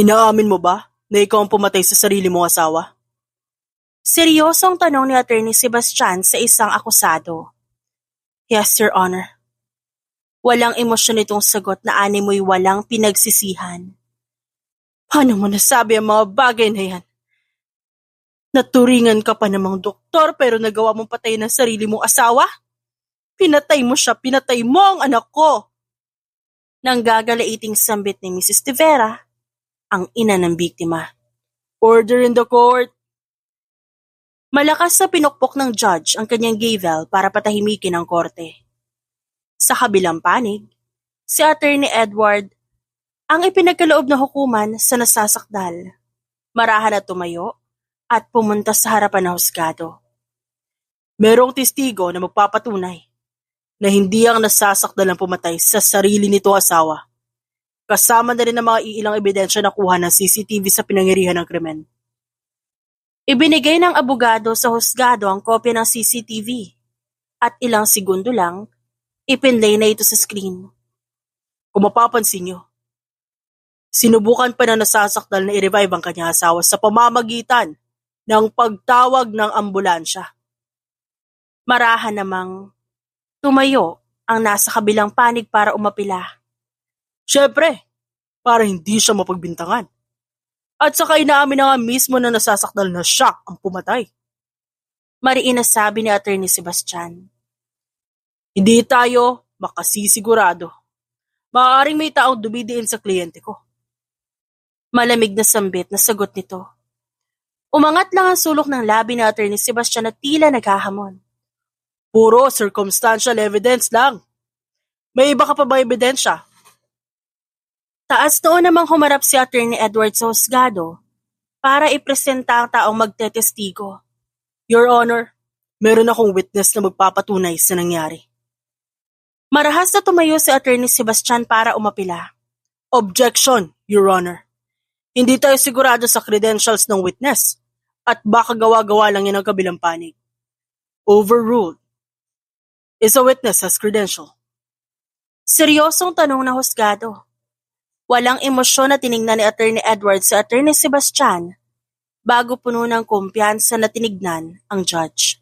Inaamin mo ba na ikaw ang pumatay sa sarili mong asawa? Seryosong tanong ni Attorney Sebastian sa isang akusado. Yes, Your Honor. Walang emosyon itong sagot na animoy walang pinagsisihan. Paano mo nasabi ang mga bagay na yan? Naturingan ka pa namang doktor pero nagawa mong patayin ang sarili mong asawa? Pinatay mo siya, pinatay mo ang anak ko! Nang gagalaiting sambit ni Mrs. De Vera, ang ina ng biktima. Order in the court! Malakas na pinukpok ng judge ang kanyang gavel para patahimikin ang korte. Sa kabilang panig, si Attorney Edward ang ipinagkaloob na hukuman sa nasasakdal. Marahan na tumayo at pumunta sa harapan ng husgado. Merong testigo na magpapatunay na hindi ang nasasakdal ang pumatay sa sarili nitong asawa. Kasama na rin ang mga iilang ebidensya na kuha ng CCTV sa pinangyarihan ng krimen. Ibinigay ng abogado sa husgado ang kopya ng CCTV at ilang segundo lang, ipinlay na ito sa screen. Kung mapapansin nyo, sinubukan pa na nasasakdal na i-revive ang kanyang asawa sa pamamagitan ng pagtawag ng ambulansya. Marahan namang tumayo ang nasa kabilang panig para umapila. Siyempre, para hindi siya mapagbintangan. At saka inaamin na nga mismo na nasasakdal na siya ang pumatay. Mariin na sabi ni Attorney Sebastian. Hindi tayo makasisigurado. Maaaring may taong dumidiin sa kliyente ko. Malamig na sambit na sagot nito. Umangat lang ang sulok ng labi ni Attorney Sebastian at tila naghahamon. Puro circumstantial evidence lang. May iba ka pa ba ebidensya? Taas noon namang humarap si Attorney Edward sa husgado para ipresenta ang taong magtetestigo. Your Honor, meron akong witness na magpapatunay sa nangyari. Marahas na tumayo si Attorney Sebastian para umapila. Objection, Your Honor. Hindi tayo sigurado sa credentials ng witness at baka gawa-gawa lang yan ang kabilang panig. Overruled. Is a witness has credential? Seryosong tanong na husgado. Walang emosyon na tiningnan ni Attorney Edward sa Attorney Sebastian bago puno ng kumpiyansa na tinignan ang judge.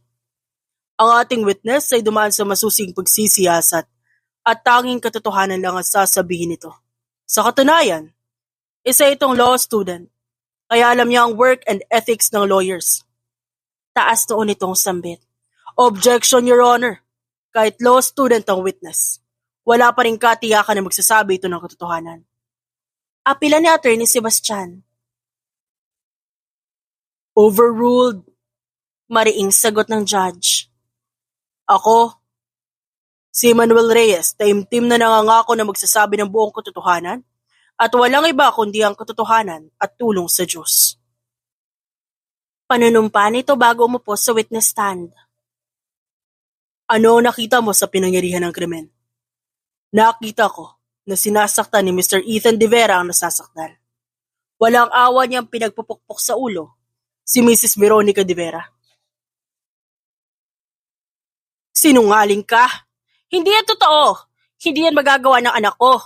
Ang ating witness ay dumaan sa masusing pagsisiyasat at tanging katotohanan lang ang sasabihin nito. Sa katunayan, isa itong law student, kaya alam niya ang work and ethics ng lawyers. Taas noon itong sambit. Objection, Your Honor. Kahit law student ang witness, wala pa rin katiyakan na magsasabi ito ng katotohanan. Apila ni Attorney Sebastian. Overruled. Mariing sagot ng judge. Ako, si Manuel Reyes, taimtim na nangangako na magsasabi ng buong katotohanan at walang iba kundi ang katotohanan at tulong sa Diyos. Panunumpa nito bago umupo sa witness stand. Ano nakita mo sa pinangyarihan ng krimen? Nakita ko na sinasaktan ni Mr. Ethan De Vera ang nasasakdal. Walang awa niyang pinagpupukpok sa ulo si Mrs. Veronica De Vera. Sinungaling ka! Hindi yan totoo! Hindi yan magagawa ng anak ko!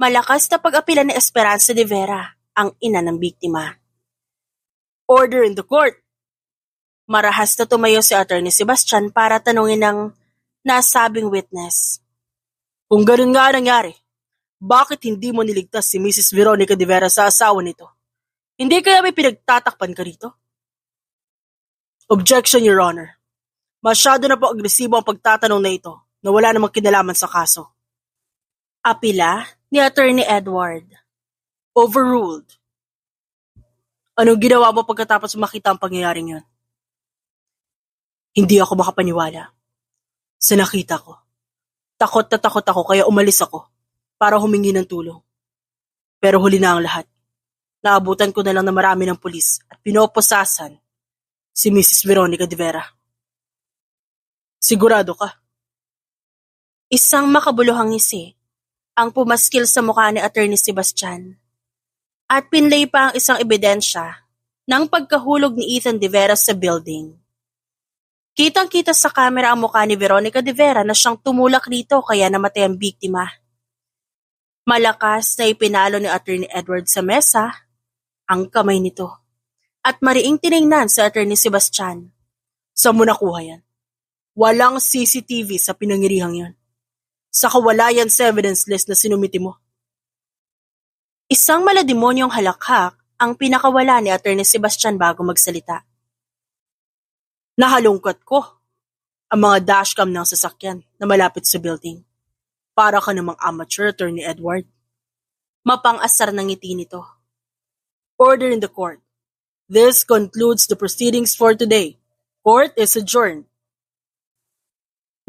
Malakas na pag-apila ni Esperanza De Vera, ang ina ng biktima. Order in the court! Marahas na tumayo si Attorney Sebastian para tanungin ng nasabing witness. Kung ganun nga nangyari, bakit hindi mo niligtas si Mrs. Veronica De Vera sa asawa nito? Hindi kaya may pinagtatakpan ka rito? Objection, Your Honor. Masyado na po agresibo ang pagtatanong na ito na wala namang kinalaman sa kaso. Apila ni Attorney Edward. Overruled. Anong ginawa mo pagkatapos makita ang pangyayaring yun? Hindi ako makapaniwala. Sa nakita ko. Takot na takot ako kaya umalis ako para humingi ng tulong. Pero huli na ang lahat. Naabutan ko na lang na marami ng pulis at pinoposasan si Mrs. Veronica De Vera. Sigurado ka? Isang makabuluhang ngisi ang pumaskil sa mukha ni Attorney Sebastian at pinlay pa ang isang ebidensya ng pagkahulog ni Ethan De Vera sa building. Kitang-kita sa kamera ang mukha ni Veronica De Vera na siyang tumulak rito kaya namatay ang biktima. Malakas na ipinalo ni Attorney Edward sa mesa ang kamay nito at mariing tiningnan sa Attorney Sebastian. Saan mo nakuha yan? Walang CCTV sa pinangirihang yan. Saka wala yan sa evidence list na sinumiti mo. Isang malademonyong halakhak ang pinakawala ni Attorney Sebastian bago magsalita. Nahalungkat ko ang mga dashcam ng sasakyan na malapit sa building. Para ka namang amateur, Attorney Edward. Mapang-asar ng ngiti nito. Order in the court. This concludes the proceedings for today. Court is adjourned.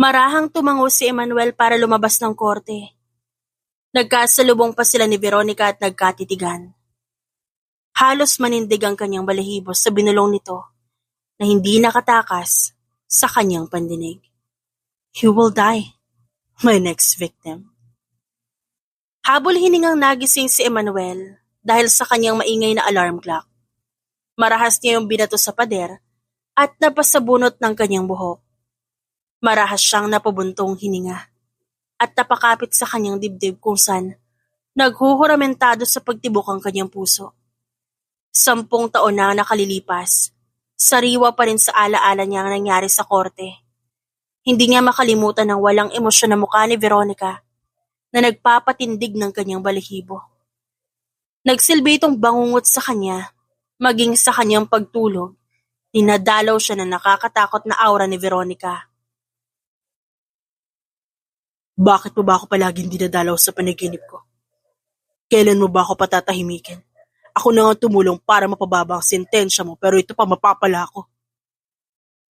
Marahang tumango si Emmanuel para lumabas ng korte. Nagkasalubong pa sila ni Veronica at nagkatitigan. Halos manindig ang kanyang balahibo sa binulong nito na hindi nakatakas sa kanyang pandinig. You will die, my next victim. Habol hiningang nagising si Emmanuel dahil sa kanyang maingay na alarm clock. Marahas niya yung binato sa pader at napasabunot ng kanyang buhok. Marahas siyang napabuntong hininga at napakapit sa kanyang dibdib kung saan naghuhuramentado sa pagtibok ang kanyang puso. 10 taon na nakalilipas, sariwa pa rin sa alaala niya ang nangyari sa korte. Hindi niya makalimutan ang walang emosyon na mukha ni Veronica na nagpapatindig ng kanyang balahibo. Nagsilbi itong bangungot sa kanya, maging sa kanyang pagtulog, dinadalaw siya ng nakakatakot na aura ni Veronica. Bakit mo ba ako palaging dinadalaw sa panaginip ko? Kailan mo ba ako patatahimikin? Ako na nga tumulong para mapababa ang sentensya mo pero ito pa mapapala ako.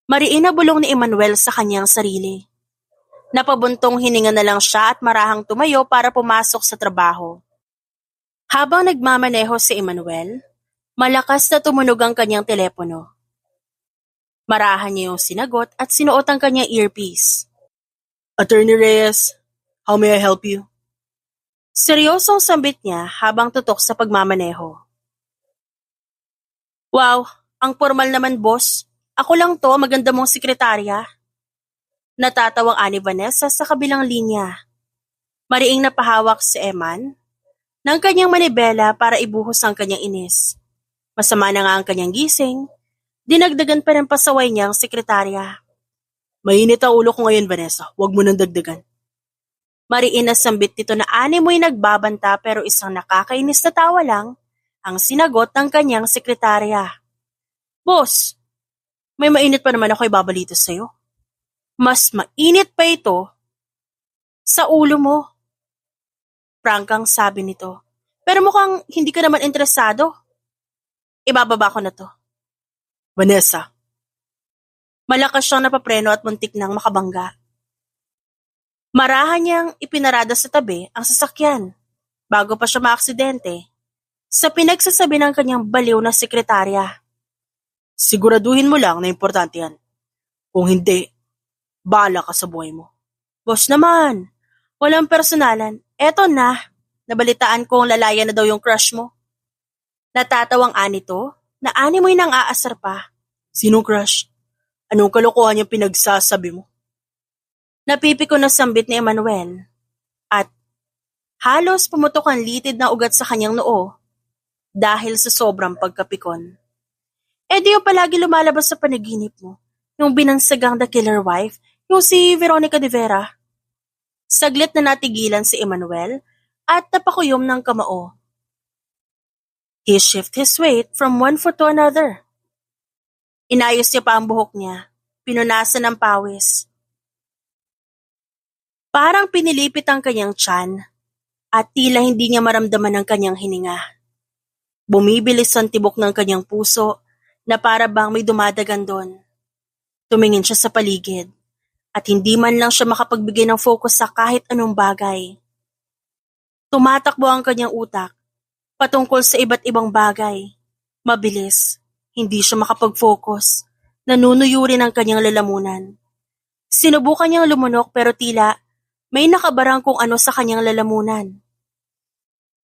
Mariin na bulong ni Emmanuel sa kanyang sarili. Napabuntong hininga na lang siya at marahang tumayo para pumasok sa trabaho. Habang nagmamaneho si Emmanuel, malakas na tumunog ang kanyang telepono. Marahan niya yung sinagot at sinuot ang kanyang earpiece. Attorney Reyes, how may I help you? Seryosong sambit niya habang tutok sa pagmamaneho. Wow, ang formal naman boss. Ako lang to, maganda mong sekretarya. Natatawang ani Vanessa sa kabilang linya. Mariing napahawak si Eman ng kanyang manibela para ibuhos ang kanyang inis. Masama na nga ang kanyang gising, dinagdagan pa ng pasaway niya ang sekretarya. Mainit ang ulo ko ngayon, Vanessa. Huwag mo nang dagdagan. Mariin na sambit nito na ani mo'y nagbabanta pero isang nakakainis na tawa lang ang sinagot ng kanyang sekretarya. Boss, may mainit pa naman ako ibabalito sa'yo. Mas mainit pa ito sa ulo mo. Prangkang sabi nito. Pero mukhang hindi ka naman interesado. Ibababa ko na to. Vanessa. Malakas siyang napapreno at muntik nang makabangga. Marahan niyang ipinarada sa tabi ang sasakyan bago pa siya maaksidente sa pinagsasabi ng kanyang baliw na sekretarya. Siguraduhin mo lang na importante yan. Kung hindi, bahala ka sa buhay mo. Boss naman, walang personalan. Eto na, nabalitaan kong lalaya na daw yung crush mo. Natatawang anito na ani mo'y nang aasar pa. Sinong crush? Anong kalokohan yung pinagsasabi mo? Napipiko na sambit ni Emmanuel at halos pumutok ang litid na ugat sa kanyang noo dahil sa sobrang pagkapikon. Di yung palagi lumalabas sa panaginip mo, yung binansagang The Killer Wife, yung si Veronica de Vera. Saglit na natigilan si Emmanuel at napakuyom ng kamao. He shifted his weight from one foot to another. Inayos niya pa ang buhok niya, pinunasan ng pawis. Parang pinilipit ang kanyang tiyan at tila hindi niya maramdaman ang kanyang hininga. Bumibilis ang tibok ng kanyang puso na para bang may dumadagan doon. Tumingin siya sa paligid at hindi man lang siya makapagbigay ng focus sa kahit anong bagay. Tumatakbo ang kanyang utak patungkol sa iba't ibang bagay. Mabilis, hindi siya makapag-focus. Nanunuyurin ang kanyang lalamunan. Sinubukan niyang lumunok pero tila may nakabarang kung ano sa kanyang lalamunan.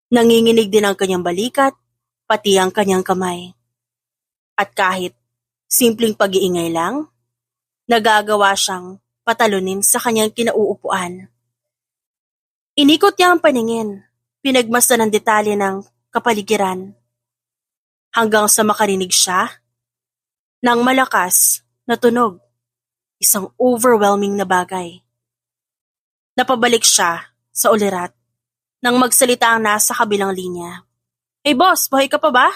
Nanginginig din ang kanyang balikat, pati ang kanyang kamay. At kahit simpleng pag-iingay lang, nagagawa siyang patalunin sa kanyang kinauupuan. Inikot niya ang paningin pinagmasdan ng detalye ng kapaligiran. Hanggang sa makarinig siya ng malakas na tunog, isang overwhelming na bagay. Napabalik siya sa ulirat nang magsalita ang nasa kabilang linya. Hey boss, buhay ka pa ba?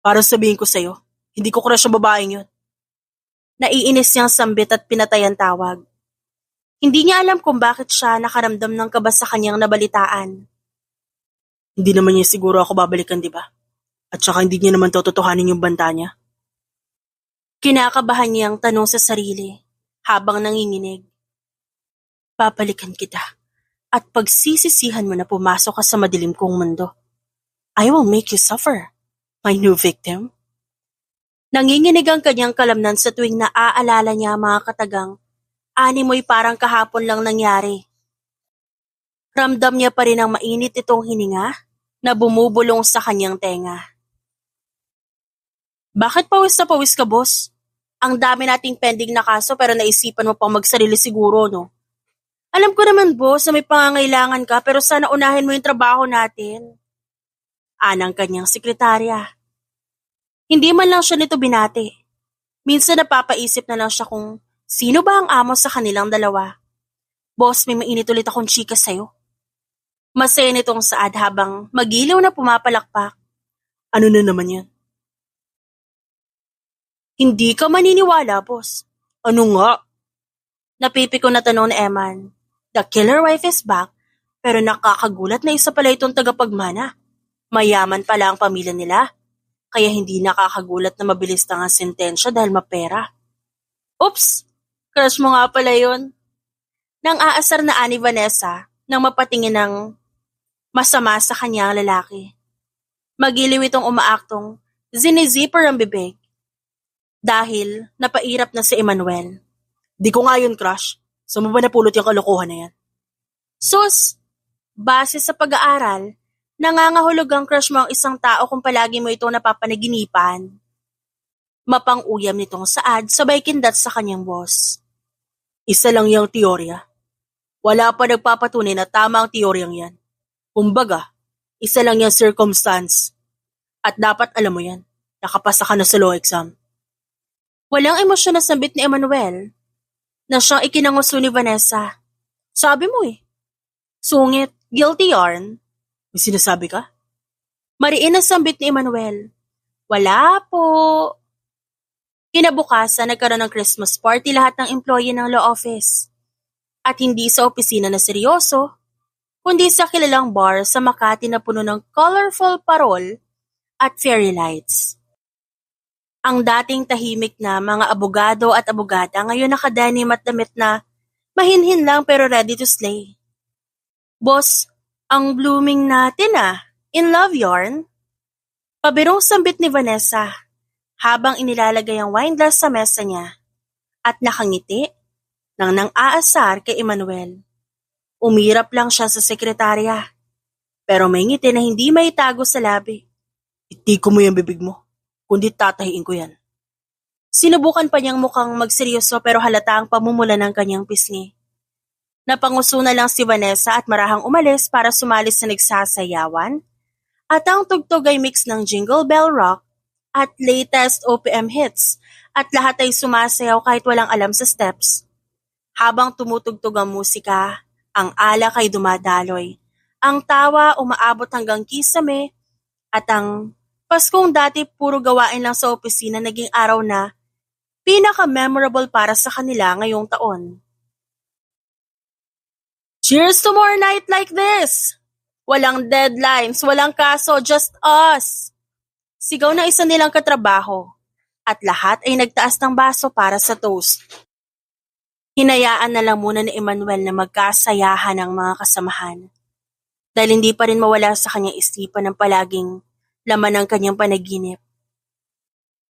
Para sabihin ko sa'yo, hindi ko crush ang babaeng yun. Naiinis niyang sambit at pinatay ang tawag. Hindi niya alam kung bakit siya nakaramdam ng kaba sa kanyang nabalitaan. Hindi naman niya siguro ako babalikan, di ba? At saka hindi niya naman tototohanin yung banta niya. Kinakabahan niyang tanong sa sarili habang nanginginig. Babalikan kita at pagsisisihan mo na pumasok ka sa madilim kong mundo. I will make you suffer, my new victim. Nanginginig ang kanyang kalamnan sa tuwing naaalala niya ang mga katagang animoy parang kahapon lang nangyari. Ramdam niya pa rin ang mainit itong hininga na bumubulong sa kanyang tenga. Bakit pawis na pawis ka, boss? Ang dami nating pending na kaso pero naisipan mo pang magsarili siguro, no? Alam ko naman, boss, na may pangangailangan ka pero sana unahin mo yung trabaho natin. Anang kanyang sekretarya. Hindi man lang siya nito binati. Minsan napapaisip na lang siya kung sino ba ang amo sa kanilang dalawa. Boss, may mainit ulit akong chika sa'yo. Masaya nitong saad habang magilaw na pumapalakpak. Ano na naman yan? Hindi ka maniniwala, boss. Ano nga? Napipiko na tanong ni Eman. The killer wife is back, pero nakakagulat na isa pala itong tagapagmana. Mayaman pala ang pamilya nila, kaya hindi nakakagulat na mabilis na ang sentensya dahil mapera. Oops! Crush mo nga pala yun. Nang aasar na ani Vanessa nang mapatingin ng masama sa kanyang lalaki. Magiliw itong umaaktong zinizipper ang bibig. Dahil napairap na si Emmanuel. Di ko nga yun, crush. Saan mo ba napulot yung kalokohan na yan? Sus! Base sa pag-aaral, nangangahulog ang crush mo ang isang tao kung palagi mo itong napapanaginipan. Mapang-uyam nitong saad sabay kindat sa kanyang boss. Isa lang yung teorya. Wala pa nagpapatunay na tama ang teoryang yan. Kumbaga, isa lang yung circumstance. At dapat alam mo yan, nakapasa ka na sa law exam. Walang emosyon na sambit ni Emmanuel na siyang ikinanguso ni Vanessa. Sabi mo Sungit, guilty yarn. May sinasabi ka? Mariin ang sambit ni Emmanuel. Wala po. Kinabukasan nagkaroon ng Christmas party lahat ng employee ng law office. At hindi sa opisina na seryoso, kundi sa kilalang bar sa Makati na puno ng colorful parol at fairy lights. Ang dating tahimik na mga abogado at abogada ngayon nakadenim at damit na mahinhin lang pero ready to slay. Boss, ang blooming natin in love yarn? Pabirong sambit ni Vanessa habang inilalagay ang wine glass sa mesa niya at nakangiti nang nang-aasar kay Emmanuel. Umirap lang siya sa sekretarya pero may ngiti na hindi maitago sa labi. Itiko mo yung bibig mo. Kundi tatahiin ko yan. Sinubukan pa niyang mukhang magseryoso pero halata ang pamumula ng kanyang pisngi. Napanguso na lang si Vanessa at marahang umalis para sumali sa nagsasayawan at ang tugtog ay mix ng Jingle Bell Rock at latest OPM hits at lahat ay sumasayaw kahit walang alam sa steps. Habang tumutugtog ang musika, ang alak ay dumadaloy, ang tawa umaabot hanggang kisame at ang Paskong dati puro gawain lang sa opisina naging araw na pinaka-memorable para sa kanila ngayong taon. Cheers to more night like this! Walang deadlines, walang kaso, just us! Sigaw na isa nilang katrabaho at lahat ay nagtaas ng baso para sa toast. Hinayaan na lang muna ni Emmanuel na magkasayahan ang mga kasamahan dahil hindi pa rin mawala sa kanyang isipan ng palaging laman ng kanyang panaginip.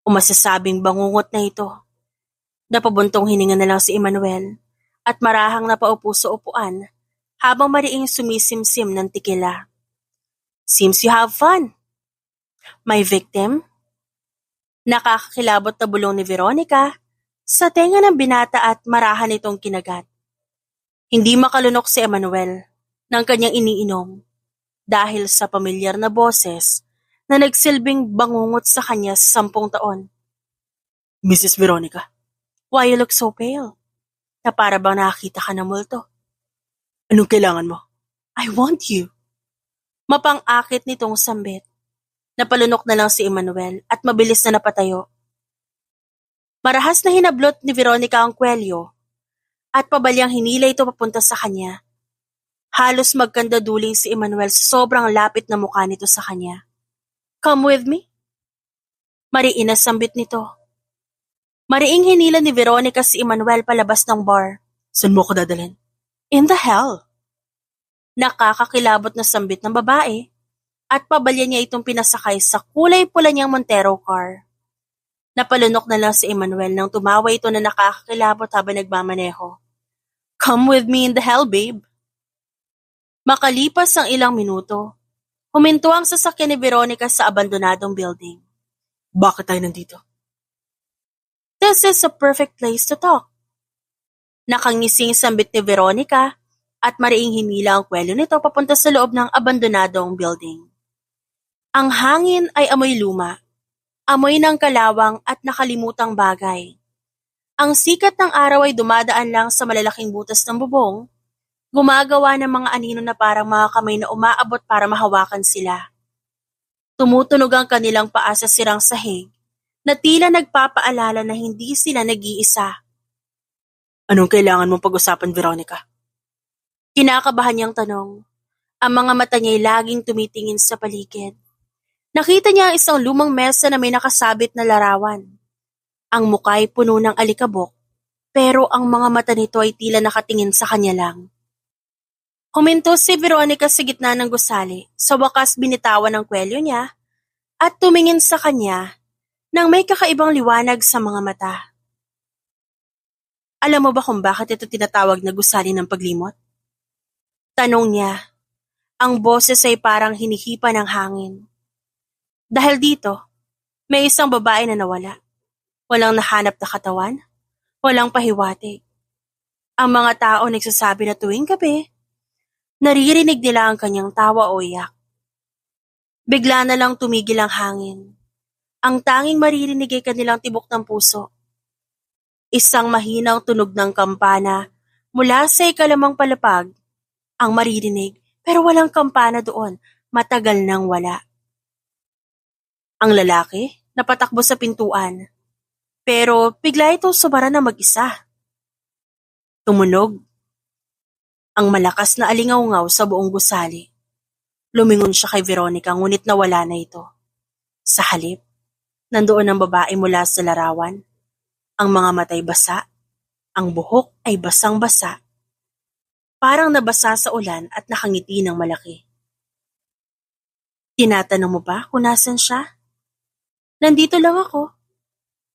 Umasasabing bangungot na ito. Napabuntong hininga na lang si Emmanuel at marahang napaupo sa upuan habang mariing sumisimsim ng tikila. Seems you have fun. My victim? Nakakakilabot na bulong ni Veronica sa tenga ng binata at marahan itong kinagat. Hindi makalunok si Emmanuel ng kanyang iniinom. dahil sa pamilyar na boses na nagsilbing bangungot sa kanya sa 10 taon. Mrs. Veronica, Why you look so pale? Na para bang nakakita ka ng multo. anong kailangan mo? I want you. Mapang-akit nitong sambit. Napalunok na lang si Emmanuel at mabilis na napatayo. Marahas na hinablot ni Veronica ang kwelyo at pabalyang hinila ito papunta sa kanya. Halos magkandaduling si Emmanuel sa sobrang lapit na mukha nito sa kanya. Come with me? Mariin na sambit nito. Mariing hinila ni Veronica si Emmanuel palabas ng bar. Saan mo ko dadalhin? In the hell. Nakakakilabot na sambit ng babae at pabalya niya itong pinasakay sa kulay pula niyang Montero car. Napalunok na lang si Emmanuel nang tumawa ito na nakakakilabot habang nagmamaneho. Come with me in the hell, babe. Makalipas ang ilang minuto, huminto ang sasakyan ni Veronica sa abandonadong building. Bakit tayo nandito? This is a perfect place to talk. Nakangising sambit ni Veronica at mariing hinila ang kwelyo nito papunta sa loob ng abandonadong building. Ang hangin ay amoy luma, amoy ng kalawang at nakalimutang bagay. Ang sikat ng araw ay dumadaan lang sa malalaking butas ng bubong, gumagawa ng mga anino na parang mga kamay na umaabot para mahawakan sila. Tumutunog ang kanilang paa sa sirang sahig, na tila nagpapaalala na hindi sila nag-iisa. Anong kailangan mong pag-usapan, Veronica? Kinakabahan niyang tanong. Ang mga mata niya'y laging tumitingin sa paligid. Nakita niya ang isang lumang mesa na may nakasabit na larawan. Ang mukha ay puno ng alikabok, pero ang mga mata nito ay tila nakatingin sa kanya lang. Huminto si Veronica sa gitna ng gusali, sa wakas binitawan ng kwelyo niya, at tumingin sa kanya nang may kakaibang liwanag sa mga mata. Alam mo ba kung bakit ito tinatawag na gusali ng paglimot? Tanong niya. Ang boses ay parang hinihipa ng hangin. Dahil dito, may isang babae na nawala. Walang nahanap na katawan, walang pahiwatig. Ang mga tao nagsasabi na tuwing gabi, naririnig nila ang kanyang tawa o iyak. Bigla na lang tumigil ang hangin. Ang tanging maririnig ay kanilang tibok ng puso. Isang mahinang tunog ng kampana mula sa ikalimang palapag ang maririnig, pero walang kampana doon, matagal nang wala. Ang lalaki napatakbo sa pintuan, pero bigla itong sumara na mag-isa. Tumunog ang malakas na alingaw-ngaw sa buong gusali. Lumingon siya kay Veronica ngunit nawala na ito. Sa halip, nandoon ang babae mula sa larawan. Ang mga matay basa, ang buhok ay basang-basa. Parang nabasa sa ulan at nakangiti ng malaki. Tinatanong mo ba kung nasan siya? Nandito lang ako.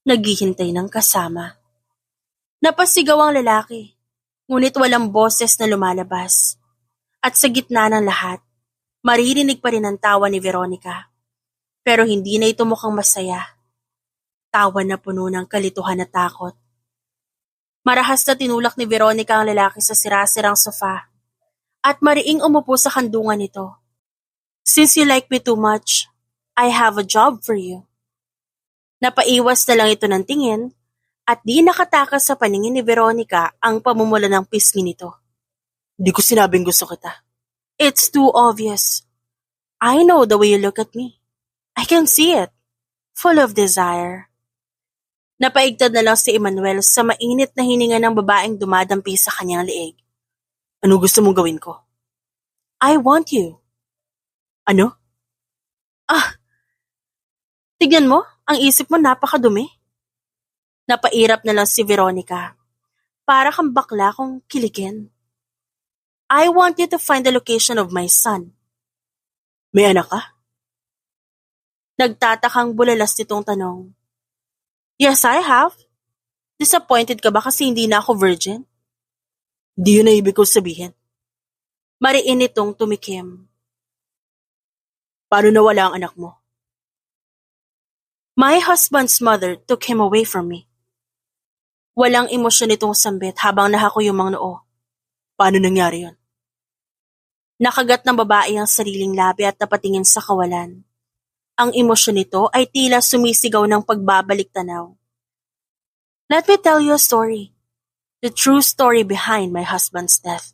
Naghihintay ng kasama. Napasigaw ang lalaki, ngunit walang boses na lumalabas. At sa gitna ng lahat, maririnig pa rin ang tawa ni Veronica. Pero hindi na ito mukhang masaya. Tawa na puno ng kalituhan at takot. Marahas na tinulak ni Veronica ang lalaki sa sirasirang sofa at mariing umupo sa kandungan nito. Since you like me too much, I have a job for you. Napaiwas na lang ito ng tingin at di nakatakas sa paningin ni Veronica ang pamumula ng pisngi nito. Di ko sinabing gusto kita. It's too obvious. I know the way you look at me. I can see it. Full of desire. Napaigtad na lang si Emmanuel sa mainit na hininga ng babaeng dumadampi sa kanyang leeg. Ano gusto mong gawin ko? I want you. Ano? Tignan mo, ang isip mo napakadumi. Napairap na lang si Veronica. Para kang bakla kung kiligin. I want you to find the location of my son. May anak ka? Nagtatakang bulalas nitong tanong. Yes, I have. Disappointed ka ba kasi hindi na ako virgin? Di yun na ibig ko sabihin. Mariin itong tumikim. Paano nawala ang anak mo? My husband's mother took him away from me. Walang emosyon itong sambit habang nahakuyumang noo. Paano nangyari yun? Nakagat ng babae ang sariling labi at napatingin sa kawalan. Ang emosyon nito ay tila sumisigaw ng pagbabalik tanaw. Let me tell you a story. The true story behind my husband's death.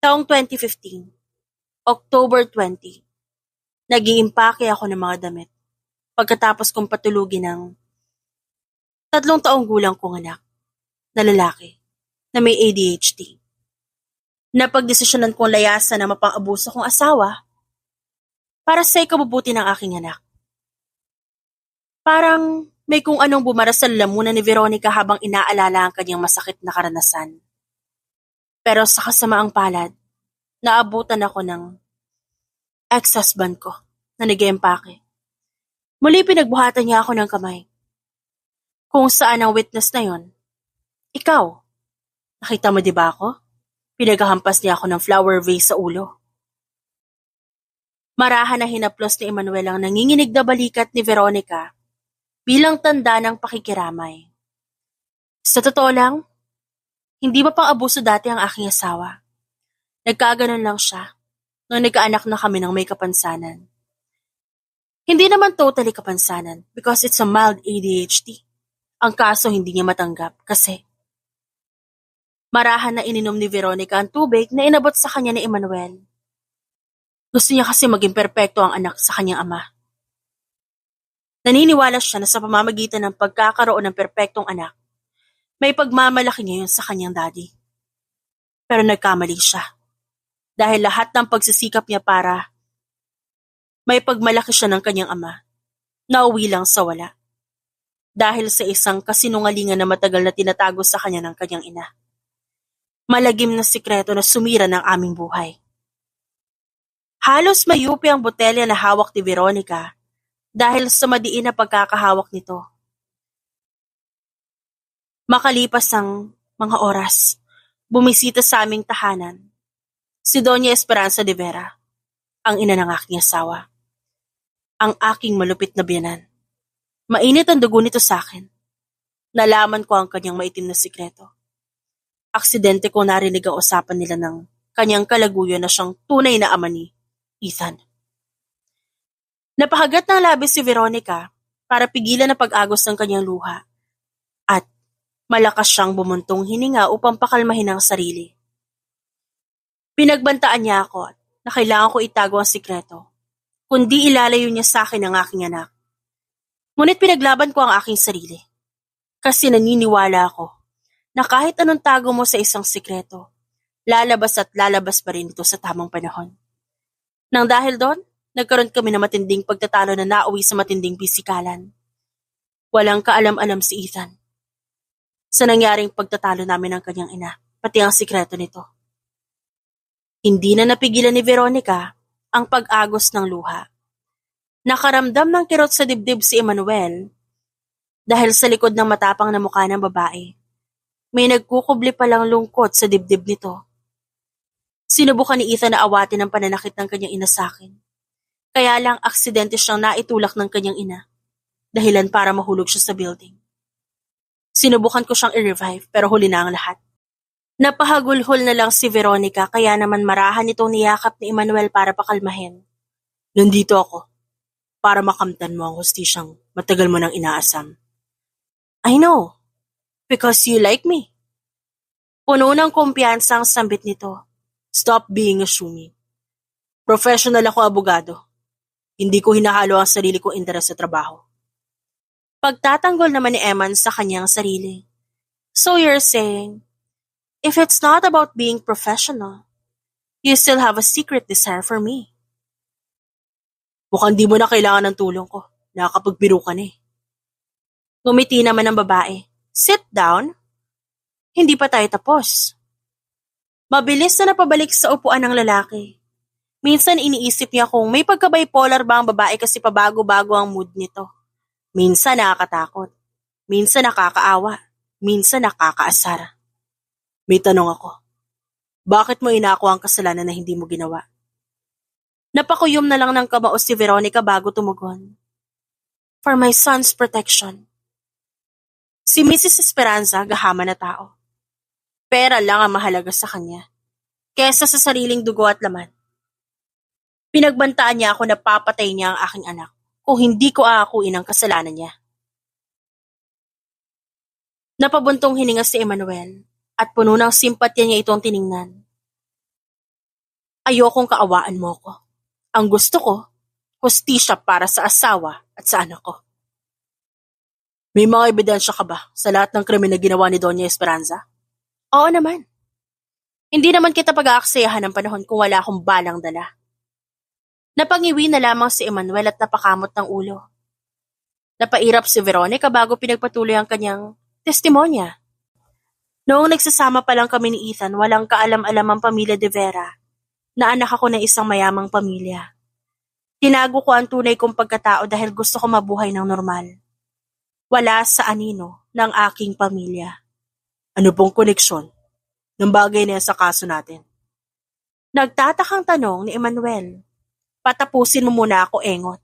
Taong 2015, October 20, nag-iimpake ako ng mga damit. Pagkatapos kong patulugin ng 3 taong gulang kong anak, na lalaki, na may ADHD. Napagdesisyonan kong layasan na mapang-abuso kong asawa para sa ikabubuti ng aking anak. Parang may kung anong bumara sa lalamunan ni Veronica habang inaalala ang kanyang masakit na karanasan. Pero sa kasamaang palad, naabutan ako ng ex-husband ko na nag-iimpake. Muli pinagbuhatan niya ako ng kamay. Kung saan ang witness na yon, ikaw. Nakita mo di ba ako? Pinaghahampas niya ako ng flower vase sa ulo. Marahan na hinaplos ni Emmanuel ang nanginginig na balikat ni Veronica bilang tanda ng pakikiramay. Sa totoo lang, hindi ba pang abuso dati ang aking asawa? Nagkaganon lang siya nung nagkaanak na kami ng may kapansanan. Hindi naman totally kapansanan because it's a mild ADHD. Ang kaso hindi niya matanggap kasi marahan na ininom ni Veronica ang tubig na inabot sa kanya ni Emmanuel. Gusto niya kasi maging perpekto ang anak sa kanyang ama. Naniniwala siya na sa pamamagitan ng pagkakaroon ng perpektong anak, may pagmamalaki niya yun sa kanyang daddy. Pero nagkamali siya. Dahil lahat ng pagsisikap niya para may pagmalaki siya ng kanyang ama, nauwi lang sa wala. Dahil sa isang kasinungalingan na matagal na tinatago sa kanya ng kanyang ina. Malagim na sikreto na sumira ng aming buhay. Halos mayupi ang botelya na hawak ni Veronica dahil sa madiin na pagkakahawak nito. Makalipas ang mga oras, bumisita sa aming tahanan si Doña Esperanza de Vera, ang ina ng aking asawa. Ang aking malupit na biyanan. Mainit ang dugo nito sa akin. Nalaman ko ang kanyang maitim na sikreto. Aksidente ko narinig ang usapan nila ng kanyang kalaguyo na siyang tunay na ama ni Ethan. Napahagat ng labis si Veronica para pigilan ang pag-agos ng kanyang luha at malakas siyang bumuntong hininga upang pakalmahin ang sarili. Pinagbantaan niya ako na kailangan ko itago ang sikreto, kundi ilalayo niya sa akin ang aking anak. Ngunit pinaglaban ko ang aking sarili kasi naniniwala ako na kahit anong tago mo sa isang sikreto, lalabas at lalabas pa rin ito sa tamang panahon. Nang dahil doon, nagkaroon kami ng matinding pagtatalo na nauwi sa matinding pisikalan. Walang kaalam-alam si Ethan sa nangyaring pagtatalo namin ng kanyang ina, pati ang sikreto nito. Hindi na napigilan ni Veronica ang pag-agos ng luha. Nakaramdam ng kirot sa dibdib si Emmanuel dahil sa likod ng matapang na mukha ng babae. May nagkukubli palang lungkot sa dibdib nito. Sinubukan ni Ethan na awatin ang pananakit ng kanyang ina sa akin. Kaya lang aksidente siyang naitulak ng kanyang ina, dahilan para mahulog siya sa building. Sinubukan ko siyang i-revive pero huli na ang lahat. Napahagulhol na lang si Veronica kaya naman marahan itong niyakap ni Emmanuel para pakalmahin. Nandito ako para makamtan mo ang hustisyang matagal mo nang inaasam. I know. Because you like me. Puno ng kumpiyansa ang sambit nito. Stop being assuming. Professional ako abogado. Hindi ko hinahalo ang sarili kong interes sa trabaho. Pagtatanggol naman ni Eman sa kanyang sarili. So you're saying, if it's not about being professional, you still have a secret desire for me. Mukhang di mo na kailangan ng tulong ko. Nakakapagbiro ka na eh. Ngumiti naman ang babae. Sit down. Hindi pa tayo tapos. Mabilis na napabalik sa upuan ng lalaki. Minsan iniisip niya kung may pagka-bipolar ba ang babae kasi pabago-bago ang mood nito. Minsan nakakatakot. Minsan nakakaawa. Minsan nakakaasar. May tanong ako. Bakit mo inako ang kasalanan na hindi mo ginawa? Napakuyom na lang ng kamao si Veronica bago tumugon. For my son's protection. Si Mrs. Esperanza, gahama na tao. Pera lang ang mahalaga sa kanya, kesa sa sariling dugo at laman. Pinagbantaan niya ako na papatay niya ang aking anak kung hindi ko aakuin ang kasalanan niya. Napabuntong hininga si Emmanuel at puno ng simpatya niya itong tiningnan. Ayokong kaawaan mo ko. Ang gusto ko, hustisya para sa asawa at sa anak ko. May mga ebidensya ka ba sa lahat ng krimen na ginawa ni Doña Esperanza? Oo naman. Hindi naman kita pag-aaksayahan ng panahon kung wala akong balang dala. Napangiwi na lamang si Emmanuel at napakamot ng ulo. Napairap si Veronica bago pinagpatuloy ang kanyang testimonya. Noong nagsasama pa lang kami ni Ethan, walang kaalam-alam ang pamilya de Vera na anak ako ng isang mayamang pamilya. Tinago ko ang tunay kong pagkatao dahil gusto ko mabuhay ng normal. Wala sa anino ng aking pamilya. Ano pong koneksyon ng bagay na yan sa kaso natin? Nagtatakang tanong ni Emmanuel. Patapusin mo muna ako, engot.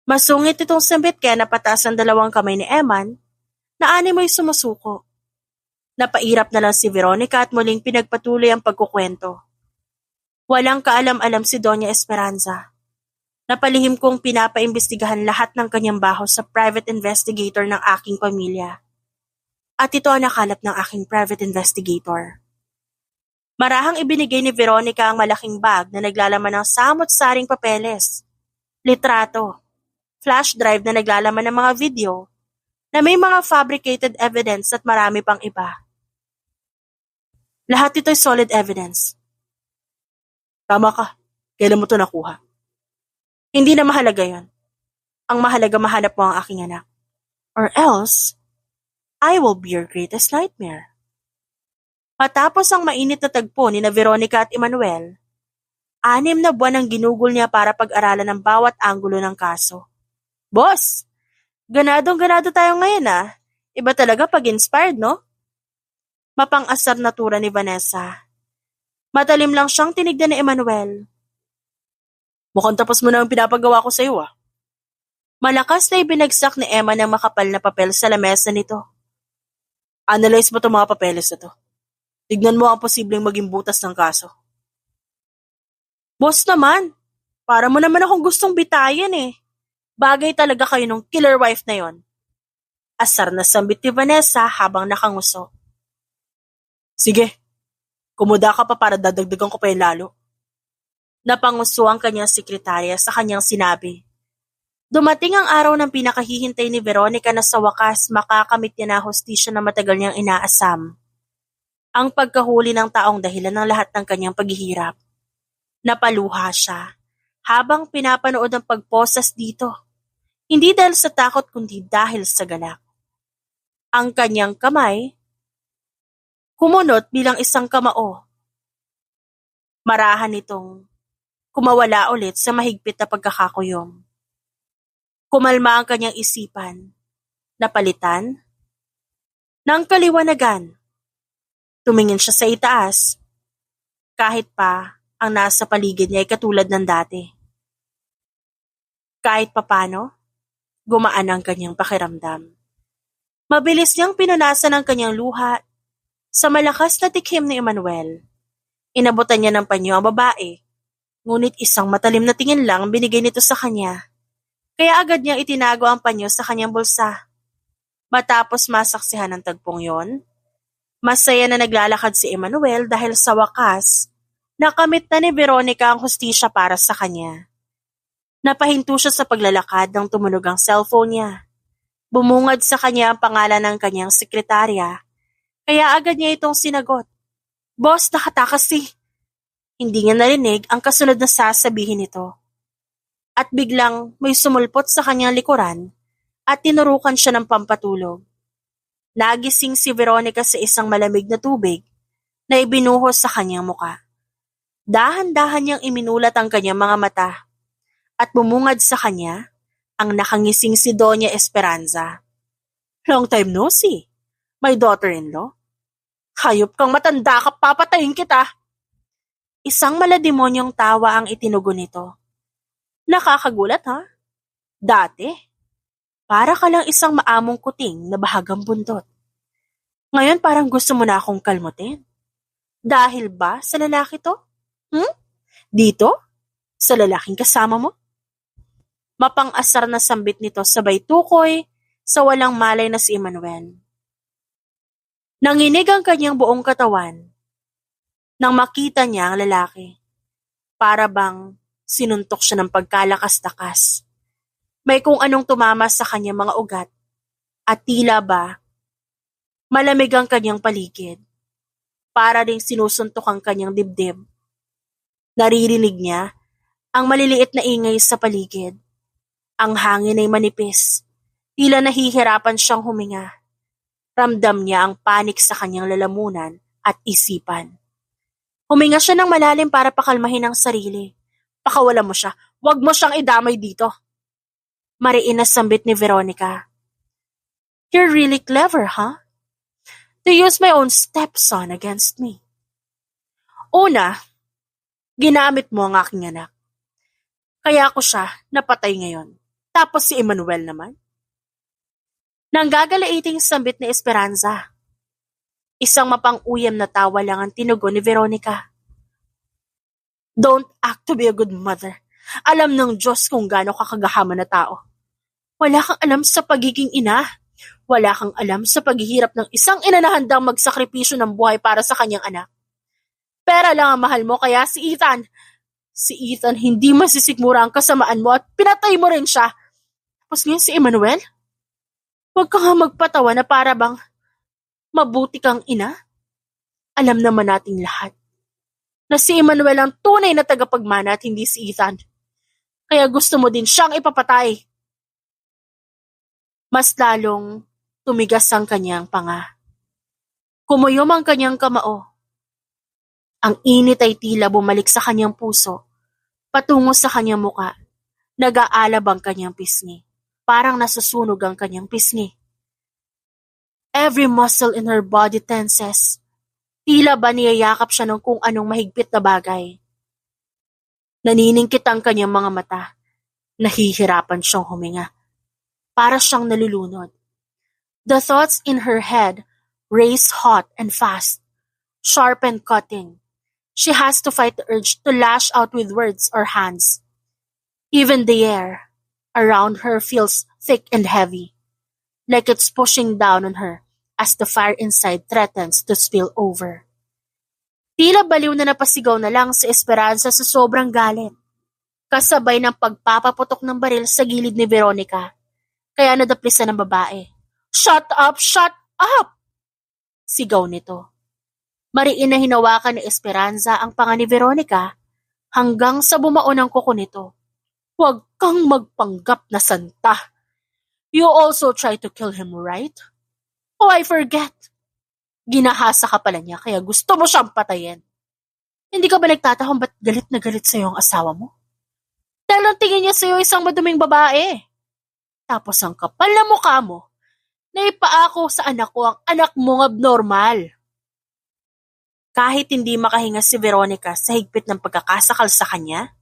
Masungit itong sambit kaya napataas ang dalawang kamay ni Eman na animoy sumusuko. Napairap na lang si Veronica at muling pinagpatuloy ang pagkukwento. Walang kaalam-alam si Doña Esperanza. Napalihim kong pinapaimbestigahan lahat ng kanyang baho sa private investigator ng aking pamilya. At ito ang nakalap ng aking private investigator. Marahang ibinigay ni Veronica ang malaking bag na naglalaman ng samot-saring papeles, litrato, flash drive na naglalaman ng mga video, na may mga fabricated evidence at marami pang iba. Lahat ito'y solid evidence. Tama ka. Kailan mo ito nakuha? Hindi na mahalaga yon. Ang mahalaga mahanap mo ang aking anak. Or else, I will be your greatest nightmare. Matapos ang mainit na tagpo ni na Veronica at Emmanuel, 6 na buwan ang ginugol niya para pag-aralan ng bawat anggulo ng kaso. Boss, ganadong-ganado tayo ngayon ah. Iba talaga pag inspired, no? Mapang-asar na tura ni Vanessa. Matalim lang siyang tinignan ni Emmanuel. Mukhang tapos mo na ang pinapagawa ko sa iyo ah. Malakas na ibinagsak ni Emma ng makapal na papel sa lamesa nito. Analyze mo itong mga papeles na to. Tignan mo ang posibleng maging butas ng kaso. Boss naman, para mo naman akong gustong bitayan eh. Bagay talaga kayo nung killer wife na yon. Asar na sambit ni Vanessa habang nakanguso. Sige, kumuda ka pa para dadagdagan ko pa yung lalo. Napanguso ang kanyang sekretarya sa kanyang sinabi. Dumating ang araw ng pinakahihintay ni Veronica na sa wakas makakamit niya na hustisya na matagal niyang inaasam. Ang pagkahuli ng taong dahilan ng lahat ng kanyang paghihirap. Napaluha siya habang pinapanood ang pagposas dito. Hindi dahil sa takot kundi dahil sa galak. Ang kanyang kamay kumunot bilang isang kamao. Marahan itong kumawala ulit sa mahigpit na pagkakakuyom. Kumalma ang kanyang isipan. Napalitan ng kaliwanagan. Tumingin siya sa itaas. Kahit pa ang nasa paligid niya ay katulad ng dati. Kahit papano, gumaan ang kanyang pakiramdam. Mabilis niyang pinunasan ang kanyang luha sa malakas na tikhim ni Emmanuel. Inabutan niya ng panyo ang babae. Ngunit isang matalim na tingin lang binigay nito sa kanya. Kaya agad niyang itinago ang panyo sa kanyang bulsa. Matapos masaksihan ng tagpong yon, masaya na naglalakad si Emmanuel dahil sa wakas, nakamit na ni Veronica ang hustisya para sa kanya. Napahinto siya sa paglalakad nang tumunog ang cellphone niya. Bumungad sa kanya ang pangalan ng kanyang sekretarya, kaya agad niya itong sinagot. Boss, nakatakas si... Hindi niya narinig ang kasunod na sasabihin nito. At biglang may sumulpot sa kanyang likuran at tinurukan siya ng pampatulog. Nagising si Veronica sa isang malamig na tubig na ibinuhos sa kanyang muka. Dahan-dahan niyang iminulat ang kanyang mga mata at bumungad sa kanya ang nakangising si Doña Esperanza. Long time no see. My daughter-in-law. Hayop kang matanda ka, papatayin kita. Isang malademonyong tawa ang itinugon nito. Nakakagulat ha? Dati, para ka lang isang maamong kuting na bahagang buntot. Ngayon parang gusto mo na akong kalmutin. Dahil ba sa lalaki to? Dito? Sa lalaking kasama mo? Mapang-asar na sambit nito sabay tukoy sa walang malay na si Emmanuel. Nanginig ang kanyang buong katawan nang makita niya ang lalaki. Para bang sinuntok siya ng pagkalakas-lakas. May kung anong tumama sa kanyang mga ugat at tila ba malamig ang kanyang paligid. Para ding sinusuntok ang kanyang dibdib. Naririnig niya ang maliliit na ingay sa paligid. Ang hangin ay manipis. Tila nahihirapan siyang huminga. Ramdam niya ang panik sa kanyang lalamunan at isipan. Huminga siya ng malalim para pakalmahin ang sarili. Pakawalan mo siya. Huwag mo siyang idamay dito. Mariin na sambit ni Veronica. You're really clever, huh? To use my own stepson against me. Una, ginamit mo ang aking anak. Kaya ako siya napatay ngayon. Tapos si Emmanuel naman. Nanggagalaiting sambit ni Esperanza. Isang mapang-uyam na tawa lang ang tinugon ni Veronica. Don't act to be a good mother. Alam ng Diyos kung gaano ka kagahaman na tao. Wala kang alam sa pagiging ina. Wala kang alam sa paghihirap ng isang ina na handang magsakripisyo ng buhay para sa kanyang anak. Pera lang ang mahal mo kaya si Ethan. Si Ethan hindi masisigmura ang kasamaan mo at pinatay mo rin siya. Tapos ngayon si Emmanuel? Huwag ka nga magpatawa na para bang mabuti kang ina. Alam naman nating lahat na si Emmanuel ang tunay na tagapagmana at hindi si Ethan. Kaya gusto mo din siyang ipapatay. Mas lalong tumigas ang kanyang panga. Kumuyom ang kanyang kamao. Ang init ay tila bumalik sa kanyang puso, patungo sa kanyang muka. Nag-aalab ang kanyang pisngi. Parang nasusunog ang kanyang pisngi. Every muscle in her body tenses. Tila ba niyayakap siya ng kung anong mahigpit na bagay. Naniningkit ang kanyang mga mata. Nahihirapan siyang huminga. Para siyang nalulunod. The thoughts in her head race hot and fast, sharp and cutting. She has to fight the urge to lash out with words or hands. Even the air around her feels thick and heavy, like it's pushing down on her as the fire inside threatens to spill over. Tila baliw na napasigaw na lang si Esperanza sa sobrang galit, kasabay ng pagpapaputok ng baril sa gilid ni Veronica. Kaya nadaplisan ng babae. Shut up! Shut up! Sigaw nito. Mariin na hinawakan ni Esperanza ang panga ni Veronica hanggang sa bumaon ang kuko nito. Huwag kang magpanggap na santa. You also try to kill him, right? Oh, I forget. Ginahasa ka pala niya kaya gusto mo siyang patayin. Hindi ka ba nagtatahong ba't galit na galit sa'yo ang asawa mo? Dahil ang tingin niya sa'yo isang maduming babae. Tapos ang kapal na mukha mo, naipaako sa anak ko ang anak mong abnormal. Kahit hindi makahinga si Veronica sa higpit ng pagkakasakal sa kanya,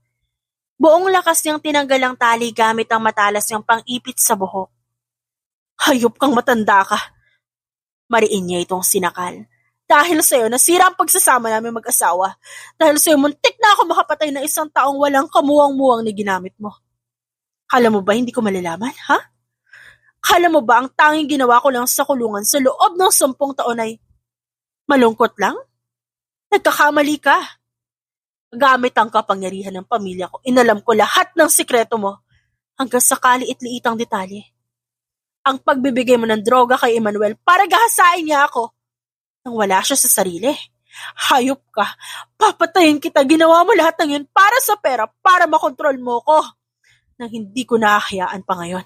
buong lakas niyang tinanggal ang tali gamit ang matalas niyang pang-ipit sa buhok. Hayop kang matanda ka. Mariin niya itong sinakal. Dahil sa'yo, nasira ang pagsasama namin mag-asawa. Dahil sa'yo, muntik na ako makapatay na isang taong walang kamuwang-muwang na ginamit mo. Kala mo ba hindi ko malalaman, ha? Kala mo ba ang tanging ginawa ko lang sa kulungan sa loob ng 10 taon ay malungkot lang? Nagkakamali ka. Gamit ang kapangyarihan ng pamilya ko, inalam ko lahat ng sikreto mo hanggang sa kaliit-liitang detalye. Ang pagbibigay mo ng droga kay Emmanuel para gahasain niya ako nang wala siya sa sarili. Hayop ka. Papatayin kita. Ginawa mo lahat ng yun para sa pera, para makontrol mo ko. Nang hindi ko nakahayaan pa ngayon.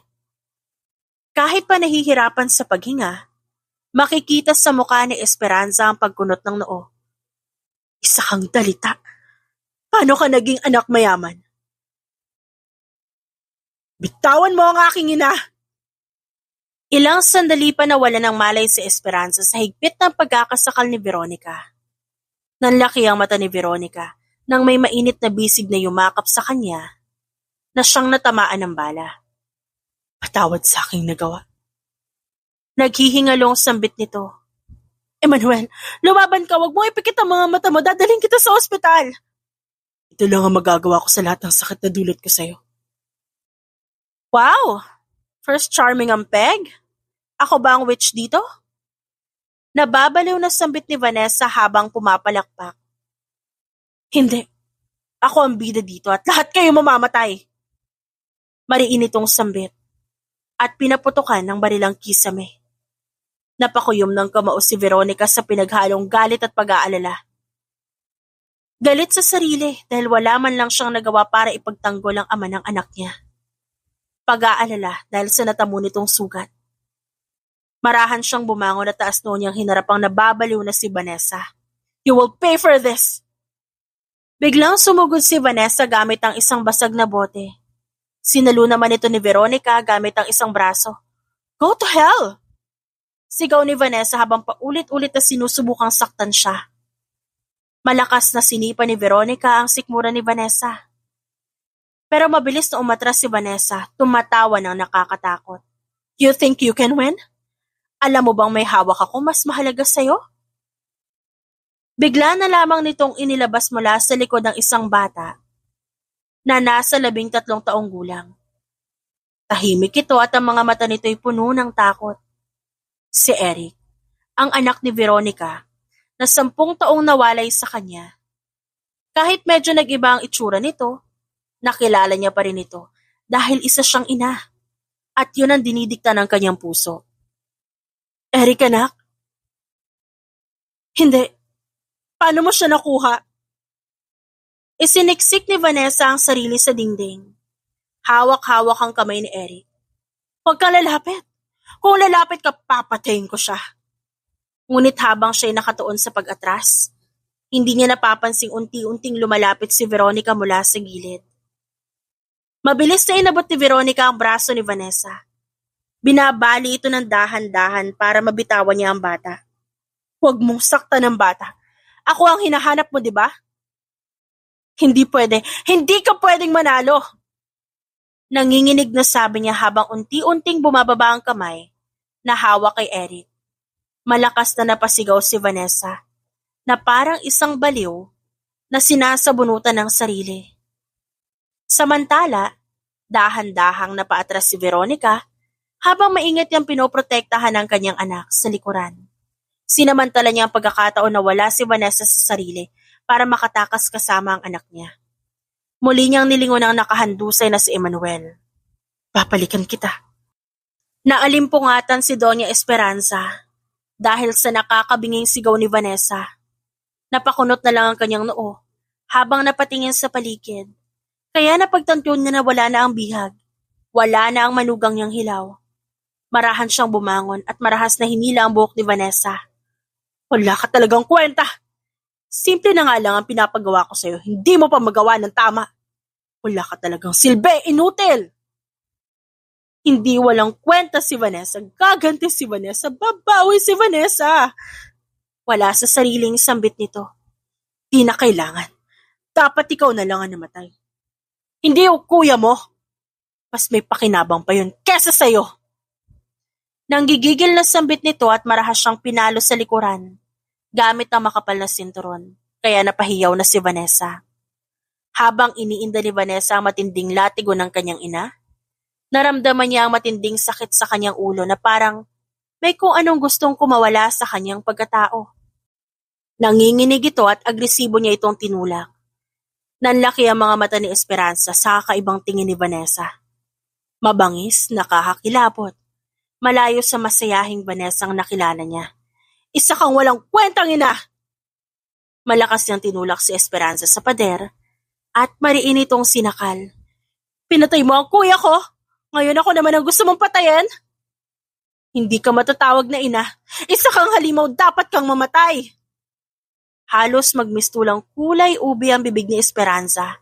Kahit pa nahihirapan sa paghinga, makikita sa mukha ni Esperanza ang pagkunot ng noo. Isa kang dalita. Paano ka naging anak mayaman? Bitawan mo ang aking ina! Ilang sandali pa nawala ng malay si Esperanza sa higpit ng pagkakasakal ni Veronica. Nanlaki ang mata ni Veronica nang may mainit na bisig na yumakap sa kanya na siyang natamaan ng bala. Patawad sa aking nagawa. Naghihingalong sambit nito. Emmanuel, lumaban ka, wag mo ipikit ang mga mata mo, dadaling kita sa ospital. Ito lang ang magagawa ko sa lahat ng sakit na dulot ko sa'yo. Wow! First charming ang peg? Ako ba ang witch dito? Nababaliw na sambit ni Vanessa habang pumapalakpak. Hindi. Ako ang bida dito at lahat kayo mamamatay. Mariin itong sambit at pinaputukan ng barilang kisame. Napakuyom ng kamao si Veronica sa pinaghalong galit at pag-aalala. Galit sa sarili dahil wala man lang siyang nagawa para ipagtanggol ang ama ng anak niya. Pag-aalala dahil sa natamo nitong sugat. Marahan siyang bumangon at taas noon niyang hinarap ang nababaliw na si Vanessa. You will pay for this! Biglang sumugod si Vanessa gamit ang isang basag na bote. Sinalo naman ito ni Veronica gamit ang isang braso. Go to hell! Sigaw ni Vanessa habang paulit-ulit na sinusubukang saktan siya. Malakas na sinipa ni Veronica ang sikmura ni Vanessa. Pero mabilis na umatras si Vanessa, tumatawa ng nakakatakot. You think you can win? Alam mo bang may hawak ako mas mahalaga sa'yo? Bigla na lamang nitong inilabas mula sa likod ng isang bata na nasa 13 taong gulang. Tahimik ito at ang mga mata nito'y puno ng takot. Si Eric, ang anak ni Veronica, na 10 taong nawalay sa kanya. Kahit medyo nag-iba ang itsura nito, nakilala niya pa rin ito dahil isa siyang ina at yun ang dinidikta ng kanyang puso. Eric, anak? Hindi. Paano mo siya nakuha? Isiniksik ni Vanessa ang sarili sa dingding. Hawak-hawak ang kamay ni Eric. Huwag kang lalapit. Kung lalapit ka, papatayin ko siya. Ngunit habang siya'y nakatuon sa pag-atras, hindi niya napapansing unti-unting lumalapit si Veronica mula sa gilid. Mabilis na inabot ni Veronica ang braso ni Vanessa. Binabali ito ng dahan-dahan para mabitawan niya ang bata. Huwag mong saktan ng bata. Ako ang hinahanap mo, di ba? Hindi pwede. Hindi ka pwedeng manalo. Nanginginig na sabi niya habang unti-unting bumababa ang kamay na hawak kay Eric. Malakas na napasigaw si Vanessa na parang isang baliw na sinasabunutan ng sarili. Samantala, dahan-dahang napaatras si Veronica habang maingat niyang pinoprotektahan ng kanyang anak sa likuran. Sinamantala niya ang pagkakataon na wala si Vanessa sa sarili para makatakas kasama ang anak niya. Muli niyang nilingon ang nakahandusay na si Emmanuel. Papalikan kita. Naalimpungatan si Doña Esperanza dahil sa nakakabinging sigaw ni Vanessa. Napakunot na lang ang kanyang noo habang napatingin sa paligid. Kaya napagtantuan niya na wala na ang bihag. Wala na ang manugang niyang hilaw. Marahan siyang bumangon at marahas na hinila ang buhok ni Vanessa. Wala ka talagang kwenta. Simple na nga lang ang pinapagawa ko sa'yo. Hindi mo pa magawa ng tama. Wala ka talagang silbi, inutil. Hindi walang kwenta si Vanessa. Gaganti si Vanessa. Babawi si Vanessa. Wala sa sariling sambit nito. Di na kailangan. Dapat ikaw na lang ang namatay. Hindi o kuya mo. Mas may pakinabang pa yun kesa sa'yo. Nanggigigil na sambit nito at marahas siyang pinalo sa likuran gamit ang makapal na sinturon, kaya napahiyaw na si Vanessa. Habang iniinda ni Vanessa ang matinding latigo ng kanyang ina, naramdaman niya ang matinding sakit sa kanyang ulo na parang may kung anong gustong kumawala sa kanyang pagkatao. Nanginginig ito at agresibo niya itong tinulak. Nanlaki ang mga mata ni Esperanza sa kakaibang tingin ni Vanessa. Mabangis, nakakakilabot. Malayo sa masayahing Vanessa ang nakilala niya. Isa kang walang kwentang ina! Malakas niyang tinulak si Esperanza sa pader at mariin itong sinakal. Pinatay mo ang kuya ko! Ngayon ako naman ang gusto mong patayin? Hindi ka matatawag na ina. Isa kang halimaw, dapat kang mamatay! Halos magmistulang kulay ubi ang bibig ni Esperanza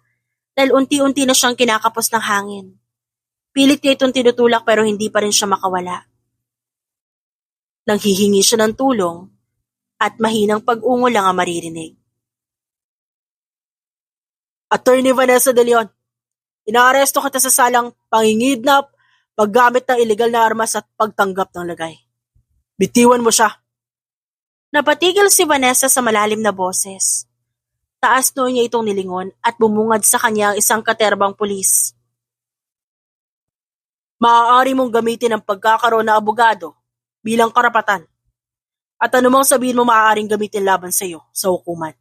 dahil unti-unti na siyang kinakapos ng hangin. Pilit niya itong tinutulak pero hindi pa rin siya makawala. Nanghihingi siya ng tulong at mahinang pag-ungo lang ang maririnig. Attorney Vanessa De Leon, inaaresto kita sa salang pangingidnap, paggamit ng illegal na armas at pagtanggap ng lagay. Bitiwan mo siya. Napatigil si Vanessa sa malalim na boses. Taas noo niya itong nilingon at bumungad sa kanya ang isang katerbang pulis. Maaari mong gamitin ang pagkakaroon na abogado bilang karapatan. At anumang sabihin mo maaaring gamitin laban sa iyo sa hukuman.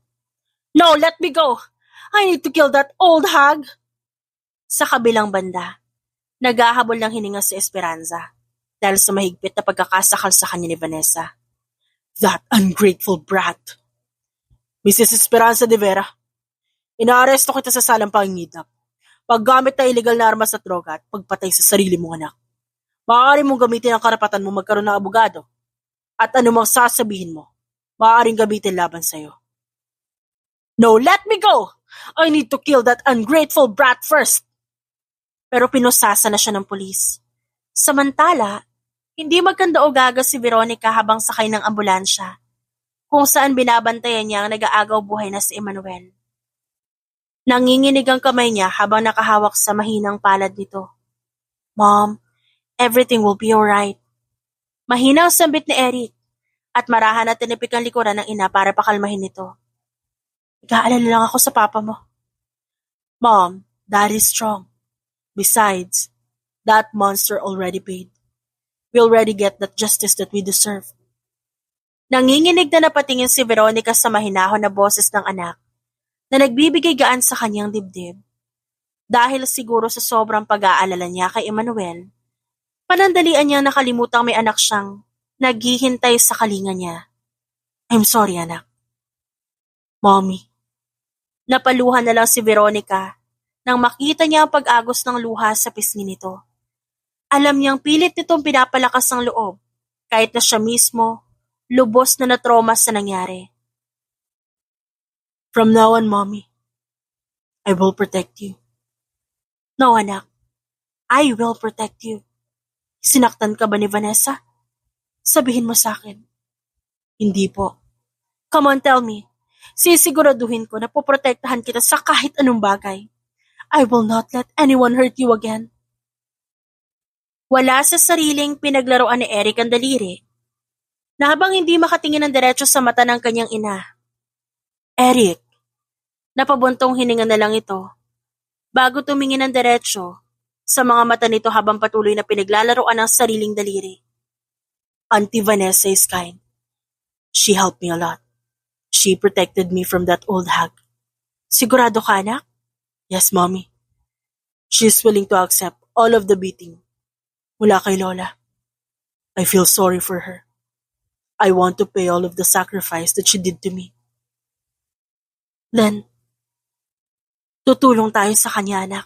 No, let me go! I need to kill that old hag! Sa kabilang banda, naghahabol ng hininga si Esperanza dahil sa mahigpit na pagkakasakal sa kanya ni Vanessa. That ungrateful brat! Mrs. Esperanza de Vera, inaaresto kita sa salang pangingidnap, paggamit na illegal na armas at droga at pagpatay sa sarili mong anak. Maaari mong gamitin ang karapatan mo magkaroon ng abogado at anumang sasabihin mo, maaaring gamitin laban sa iyo. No, let me go! I need to kill that ungrateful brat first! Pero pinusasa na siya ng pulis. Samantala, hindi magkanda o gaga si Veronica habang sakay ng ambulansya, kung saan binabantayan niya ang nag-aagaw buhay na si Emmanuel. Nanginginig ang kamay niya habang nakahawak sa mahinang palad nito. Mom, everything will be alright. Mahina ang sambit ni Eric at marahan at tinipik ang likuran ng ina para pakalmahin ito. Nag-aalala lang ako sa papa mo. Mom, Dad is strong. Besides, that monster already paid. We already get that justice that we deserve. Nanginginig na napatingin si Veronica sa mahinahon na boses ng anak na nagbibigay gaan sa kanyang dibdib. Dahil siguro sa sobrang pag-aalala niya kay Emmanuel, panandalian niyang nakalimutang may anak siyang naghihintay sa kalinga niya. I'm sorry, anak. Mommy. Napaluhan na lang si Veronica nang makita niya ang pag-agos ng luha sa pisngi nito. Alam niyang pilit nitong pinapalakas ang loob kahit na siya mismo lubos na natroma sa nangyari. From now on, Mommy, I will protect you. No, anak. I will protect you. Sinaktan ka ba ni Vanessa? Sabihin mo sa akin. Hindi po. Come on, tell me. Sisiguraduhin ko na poprotektahan kita sa kahit anong bagay. I will not let anyone hurt you again. Wala sa sariling pinaglaruan ni Eric ang daliri na habang hindi makatingin ng diretso sa mata ng kanyang ina. Eric, napabuntong hininga na lang ito bago tumingin ng diretso sa mga mata nito habang patuloy na pinaglalaroan ng sariling daliri. Auntie Vanessa is kind. She helped me a lot. She protected me from that old hag. Sigurado ka, anak? Yes, Mommy. She is willing to accept all of the beating mula kay Lola. I feel sorry for her. I want to pay all of the sacrifice that she did to me. Then, tutulong tayo sa kanya, anak.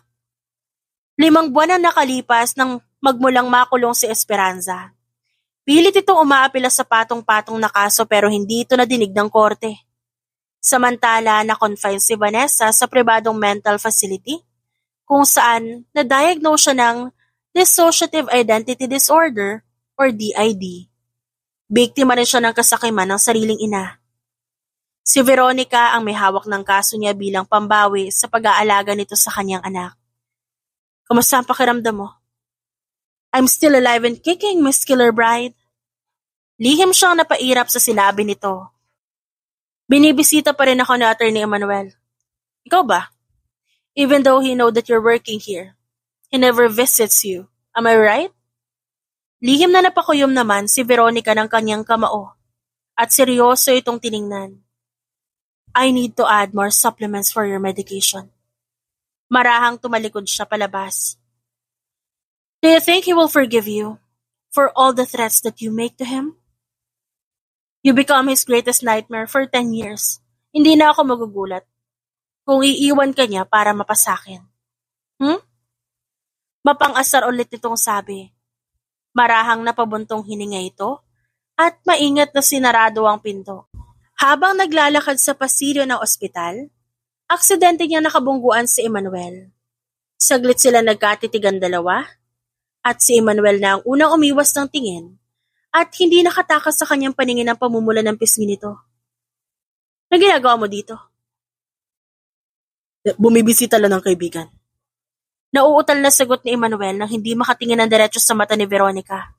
5 buwan na nakalipas nang magmulang makulong si Esperanza. Pilit itong umaapila sa patong-patong na kaso pero hindi ito nadinig ng korte. Samantala, na-confine si Vanessa sa pribadong mental facility kung saan na-diagnose siya ng Dissociative Identity Disorder or DID. Biktima rin siya ng kasakiman ng sariling ina. Si Veronica ang may hawak ng kaso niya bilang pambawi sa pag-aalaga nito sa kanyang anak. Kamusta ang pakiramdam mo? I'm still alive and kicking, Miss Killer Bride. Lihim siyang napairap sa sinabi nito. Binibisita pa rin ako ni Attorney Emmanuel. Ikaw ba? Even though he know that you're working here, he never visits you. Am I right? Lihim na napakuyom naman si Veronica ng kanyang kamao at seryoso itong tiningnan. I need to add more supplements for your medication. Marahang tumalikod siya palabas. Do you think he will forgive you for all the threats that you make to him? You become his greatest nightmare for 10 years. Hindi na ako magugulat kung iiwan ka niya para mapasakin. Mapang-asar ulit itong sabi. Marahang napabuntong hininga ito at maingat na sinarado ang pinto. Habang naglalakad sa pasilyo ng ospital, aksidente niya nakabungguan si Emmanuel. Saglit sila nagkatitigan dalawa at si Emmanuel na ang unang umiwas ng tingin at hindi nakatakas sa kanyang paningin ang pamumula ng pisngi nito. Ano ginagawa mo dito? Bumibisita lang ng kaibigan. Nauutal na sagot ni Emmanuel nang hindi makatingin ng diretso sa mata ni Veronica.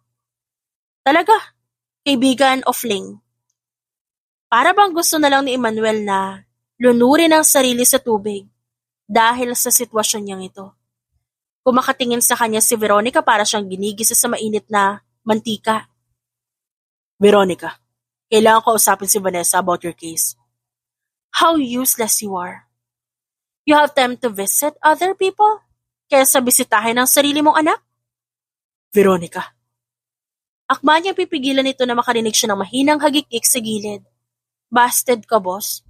Talaga? Kaibigan o fling? Para bang gusto na lang ni Emmanuel na lunurin ang sarili sa tubig dahil sa sitwasyon niyang ito. Kumakatingin sa kanya si Veronica para siyang ginigisa sa mainit na mantika. Veronica, kailangan ko usapin si Vanessa about your case. How useless you are. You have time to visit other people kaysa bisitahin ang sarili mong anak? Veronica. Akma niyang pipigilan ito na makarinig siya ng mahinang hagikik sa gilid. Busted ka, boss.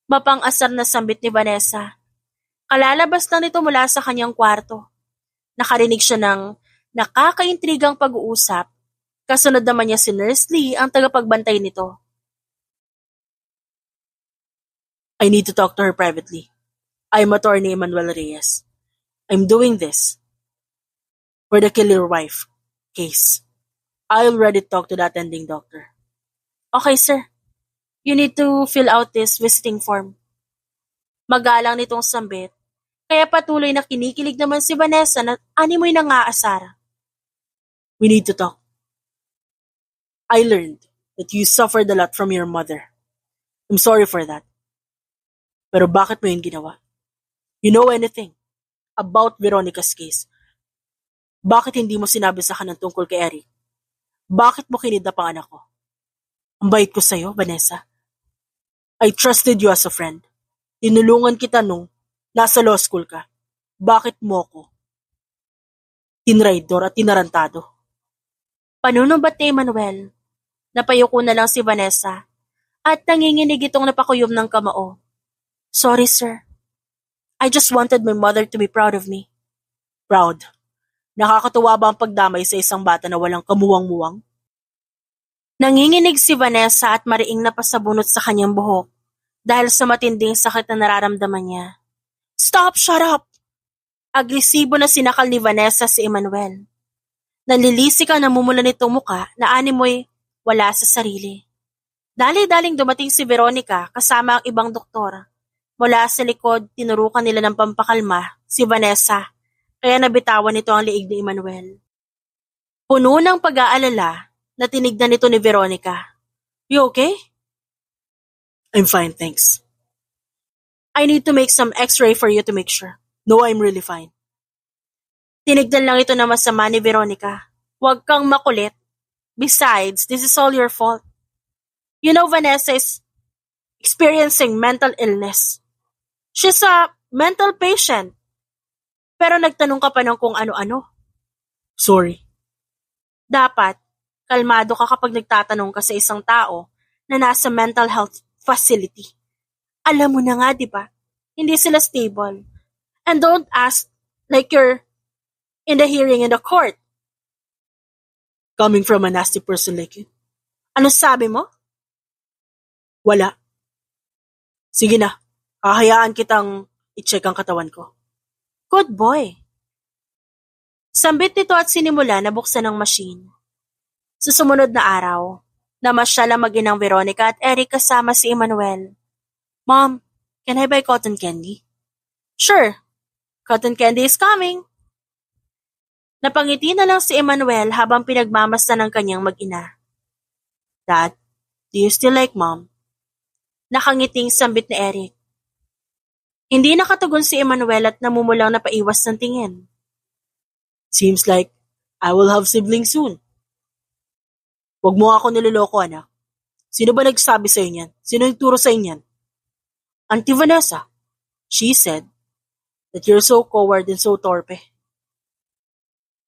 Mapang-asar na sambit ni Vanessa. Kalalabas lang nito mula sa kanyang kwarto. Nakarinig siya ng nakakaintrigang pag-uusap. Kasunod naman niya si Nurse Lee ang tagapagbantay nito. I need to talk to her privately. I'm Attorney Emmanuel Reyes. I'm doing this for the kill your wife case. I already talked to the attending doctor. Okay, sir. You need to fill out this visiting form. Magalang nitong sambit, kaya patuloy na kinikilig naman si Vanessa na animoy nangaasara. We need to talk. I learned that you suffered a lot from your mother. I'm sorry for that. Pero bakit mo yun ginawa? You know anything about Veronica's case? Bakit hindi mo sinabi sa akin ng tungkol kay Eric? Bakit mo kinidnap ang anak ko? Ang bait ko sa'yo, Vanessa. I trusted you as a friend. Tinulungan kita nung nasa law school ka. Bakit mo ko tinraidor at tinarantado? Panunumbat ni Emmanuel. Napayuko na lang si Vanessa at nanginginig itong napakuyom ng kamao. Sorry, sir. I just wanted my mother to be proud of me. Proud? Nakakatuwa ba ang pagdamay sa isang bata na walang kamuwang-muwang? Nanginginig si Vanessa at mariing napasabunot sa kanyang buhok dahil sa matinding sakit na nararamdaman niya. Stop! Shut up! Agresibo na sinakal ni Vanessa si Emmanuel. Nalilisik ang namumula nitong muka na animoy wala sa sarili. Dali-daling dumating si Veronica kasama ang ibang doktor. Mula sa likod, tinurukan nila ng pampakalma si Vanessa, kaya nabitawan nito ang liig ni Emmanuel. Puno ng pag-aalala na tinignan nito ni Veronica. You okay? I'm fine, thanks. I need to make some x-ray for you to make sure. No, I'm really fine. Tinignan lang ito na masama ni Veronica. Huwag kang makulit. Besides, this is all your fault. You know Vanessa is experiencing mental illness. She's a mental patient. Pero nagtanong ka pa ng kung ano-ano. Sorry. Dapat, kalmado ka kapag nagtatanong ka sa isang tao na nasa mental health facility. Alam mo na nga, di ba? Hindi sila stable. And don't ask like you're in the hearing in the court. Coming from a nasty person like you. Ano sabi mo? Wala. Sige na, hahayaan kitang i-check ang katawan ko. Good boy. Sambit nito at sinimula na buksan ang machine. Sa sumunod na araw, namasyal ang mag-inang Veronica at Eric kasama si Emmanuel. Mom, can I buy cotton candy? Sure. Cotton candy is coming. Napangiti na lang si Emmanuel habang pinagmamasdan ng kanyang mag-ina. Dad, do you still like Mom? Nakangiting sambit ni Eric. Hindi nakatugon si Emmanuel at namumulang napaiwas ng tingin. Seems like I will have siblings soon. Huwag mo ako niloloko, anak. Sino ba nagsabi sa'yo niyan? Sino nagturo sa'yo niyan? Auntie Vanessa. She said that you're so coward and so torpe.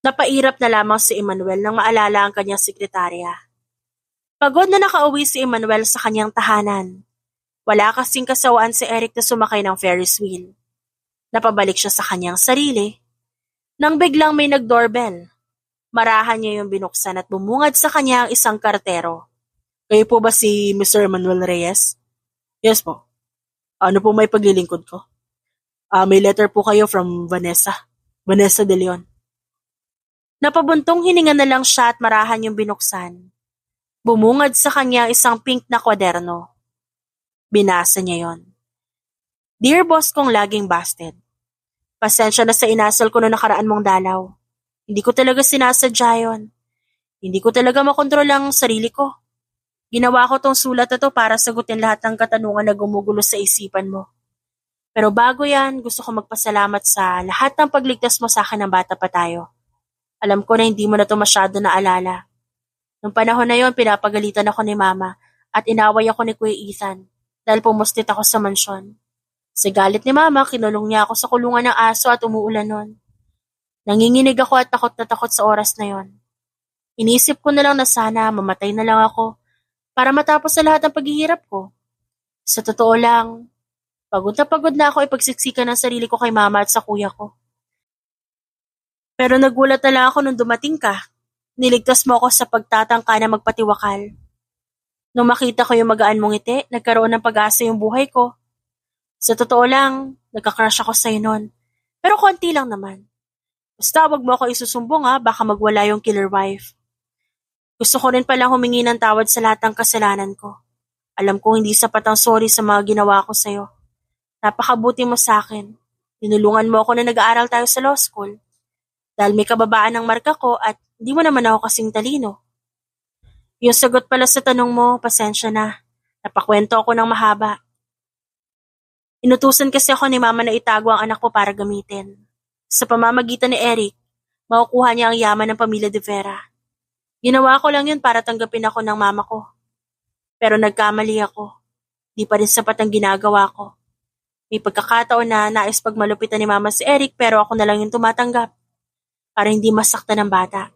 Napairap na lamang si Emmanuel nang maalala ang kanyang sekretarya. Pagod na nakauwi si Emmanuel sa kanyang tahanan. Wala kasing kasawaan si Eric na sumakay ng Ferris wheel. Napabalik siya sa kanyang sarili. Nang biglang may nag-doorbell. Marahan niya yung binuksan at bumungad sa kanya ang isang kartero. Kayo po ba si Mr. Emmanuel Reyes? Yes po. Ano po may paglilingkod ko? May letter po kayo from Vanessa. Vanessa de Leon. Napabuntong hininga na lang siya at marahan yung binuksan. Bumungad sa kanya isang pink na kwaderno. Binasa niya yon. Dear boss kong laging busted. Pasensya na sa inasal ko noong nakaraan mong dalaw. Hindi ko talaga sinasadya yon. Hindi ko talaga makontrol ang sarili ko. Ginawa ko tong sulat na to para sagutin lahat ng katanungan na gumugulo sa isipan mo. Pero bago yan, gusto ko magpasalamat sa lahat ng pagligtas mo sa akin ng bata pa tayo. Alam ko na hindi mo na to masyado naalala. Nung panahon na yon, pinapagalitan ako ni Mama at inaway ako ni Kuya Ethan dahil pumustit ako sa mansyon. Sa galit ni Mama, kinulong niya ako sa kulungan ng aso at umuulan nun. Nanginginig ako at takot na takot sa oras na yon. Inisip ko na lang na sana mamatay na lang ako para matapos sa lahat ng paghihirap ko. Sa totoo lang, pagod na ako ipagsiksikan ng sarili ko kay Mama at sa kuya ko. Pero nagulat na lang ako nung dumating ka. Niligtas mo ako sa pagtatangka na magpatiwakal. Nung makita ko yung magaan mong ngiti, nagkaroon ng pag-asa yung buhay ko. Sa totoo lang, nagka-crush ako sa'yo nun. Pero konti lang naman. Basta wag mo ako isusumbong baka magwala yung killer wife. Gusto ko rin palang humingi ng tawad sa lahat ng kasalanan ko. Alam ko hindi sapat ang sorry sa mga ginawa ko sa'yo. Napakabuti mo sa akin. Tinulungan mo ako na nag-aaral tayo sa law school. Dahil may kababaan ng marka ko at hindi mo naman ako kasing talino. Yung sagot pala sa tanong mo, pasensya na. Napakwento ako ng mahaba. Inutusan kasi ako ni Mama na itago ang anak ko para gamitin. Sa pamamagitan ni Eric, makukuha niya ang yaman ng pamilya de Vera. Ginawa ko lang yun para tanggapin ako ng mama ko. Pero nagkamali ako. Di pa rin sapat ang ginagawa ko. May pagkakataon na nais pagmalupitan ni Mama si Eric pero ako na lang yung tumatanggap para hindi masaktan ng bata.